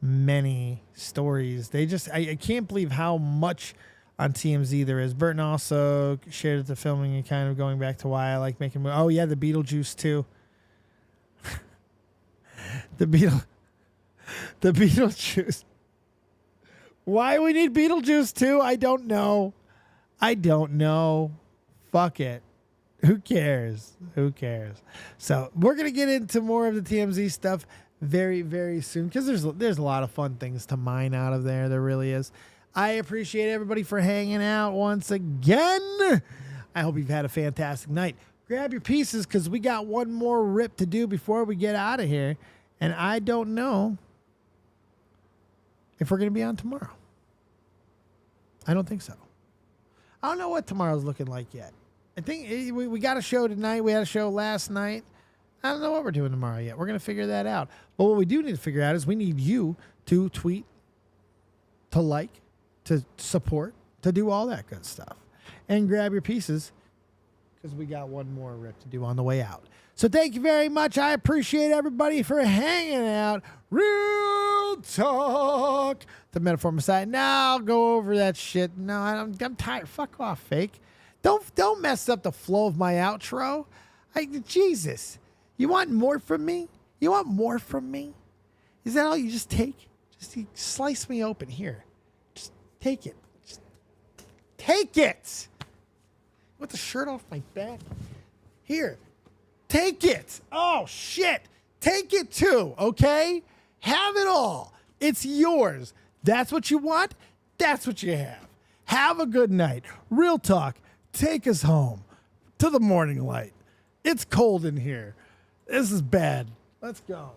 many stories. I can't believe how much on TMZ there is. Burton also shared that the filming and kind of going back to why I like making movies. Oh, yeah, the Beetlejuice, too. The Beetlejuice. Why we need Beetlejuice, too? I don't know. Fuck it. Who cares? So we're going to get into more of the TMZ stuff very, very soon because there's a lot of fun things to mine out of there. There really is. I appreciate everybody for hanging out once again. I hope you've had a fantastic night. Grab your pieces because we got one more rip to do before we get out of here. And I don't know if we're going to be on tomorrow. I don't think so. I don't know what tomorrow's looking like yet. I think we got a show tonight. We had a show last night. I don't know what we're doing tomorrow yet. We're going to figure that out. But what we do need to figure out is we need you to tweet, to like, to support, to do all that good stuff. And grab your pieces because we got one more rip to do on the way out. So thank you very much. I appreciate everybody for hanging out. Real Talk, the Metaphor Messiah. Now I'll go over that shit. No, I'm tired. Fuck off, fake. Don't mess up the flow of my outro. Jesus, you want more from me? Is that all you just take? Just slice me open here. Just take it. Take it. With the shirt off my back. Here. Take it. Oh, shit. Take it too, okay? Have it all. It's yours. That's what you want. That's what you have. Have a good night. Real Talk, take us home to the morning light. It's cold in here. This is bad. Let's go.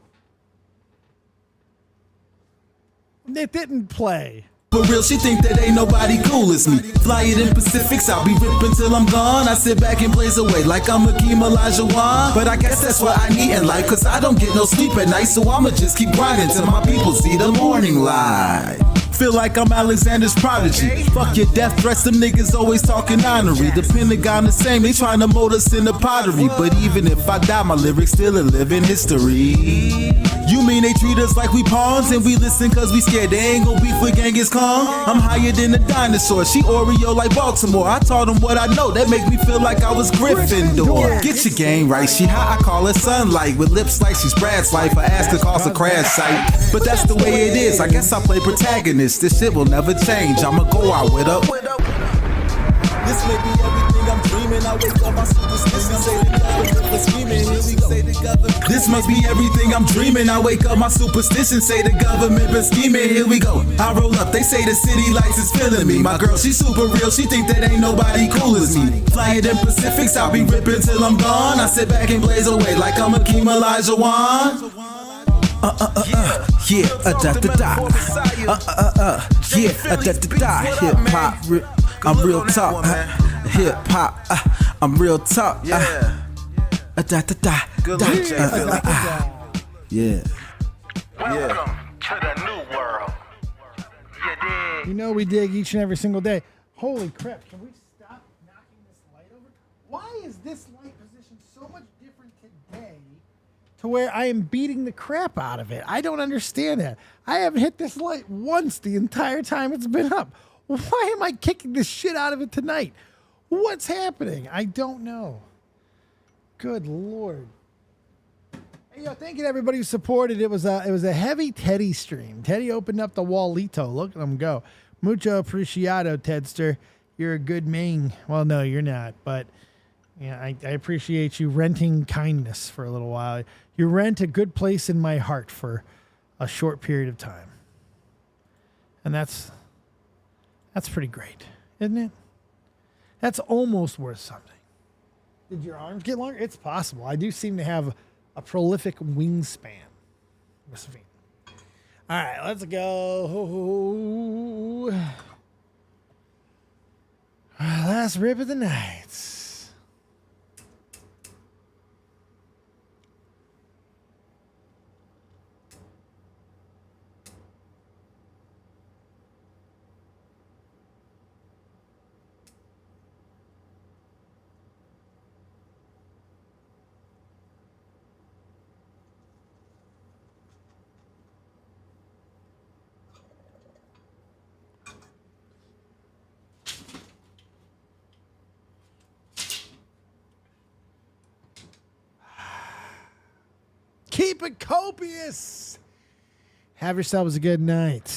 It didn't play. For real, she think that ain't nobody cool as me. Fly it in Pacifics, I'll be ripping till I'm gone. I sit back and blaze away like I'm Hakeem Olajuwon. But I guess that's what I need in life, cause I don't get no sleep at night. So I'ma just keep grinding till my people see the morning light. Feel like I'm Alexander's prodigy. Fuck your death threats, them niggas always talking honorary. The Pentagon the same, they trying to mold us in the pottery. But even if I die, my lyrics still a living history. You mean they treat us like we pawns and we listen cause we scared they ain't gon' beef with Genghis Khan? I'm higher than a dinosaur, she Oreo like Baltimore. I taught them what I know, that make me feel like I was Gryffindor. Get your game right, she hot, I call her sunlight. With lips like she's Brad's life, I ask her cost a crash site. But that's the way it is, I guess I play protagonist. This shit will never change, I'ma go out with her. This may be everything I'm dreaming. I wake up, my superstition say the government for scheming. Here we go. This must be everything I'm dreaming. I wake up, my superstition say the government been scheming. Here we go. I roll up, they say the city lights is feeling me. My girl, she super real. She think that ain't nobody cool as me. Flying in Pacifics, I'll be ripping till I'm gone. I sit back and blaze away like I'm Akeem Olajuwon. Yeah, da da da. Yeah, da da da. Hip hop, I'm real talk. Hip hop, I'm real talk. Da da da. Good luck, Yeah. Welcome to the new world. You dig? You know we dig each and every single day. Holy crap, can we stop knocking this light over? Why is this light position so much different today to where I am beating the crap out of it? I don't understand that. I haven't hit this light once the entire time it's been up. Why am I kicking the shit out of it tonight? What's happening? I don't know. Good Lord. Hey, yo, thank you to everybody who supported. It was a heavy Teddy stream. Teddy opened up the wallito. Look at him go. Mucho apreciado, Tedster. You're a good man. Well, no, you're not. But yeah, I appreciate you renting kindness for a little while. You rent a good place in my heart for a short period of time. And that's pretty great, isn't it? That's almost worth something. Did your arms get longer? It's possible. I do seem to have a prolific wingspan. All right, let's go. Last rip of the night. Keep it copious. Have yourselves a good night.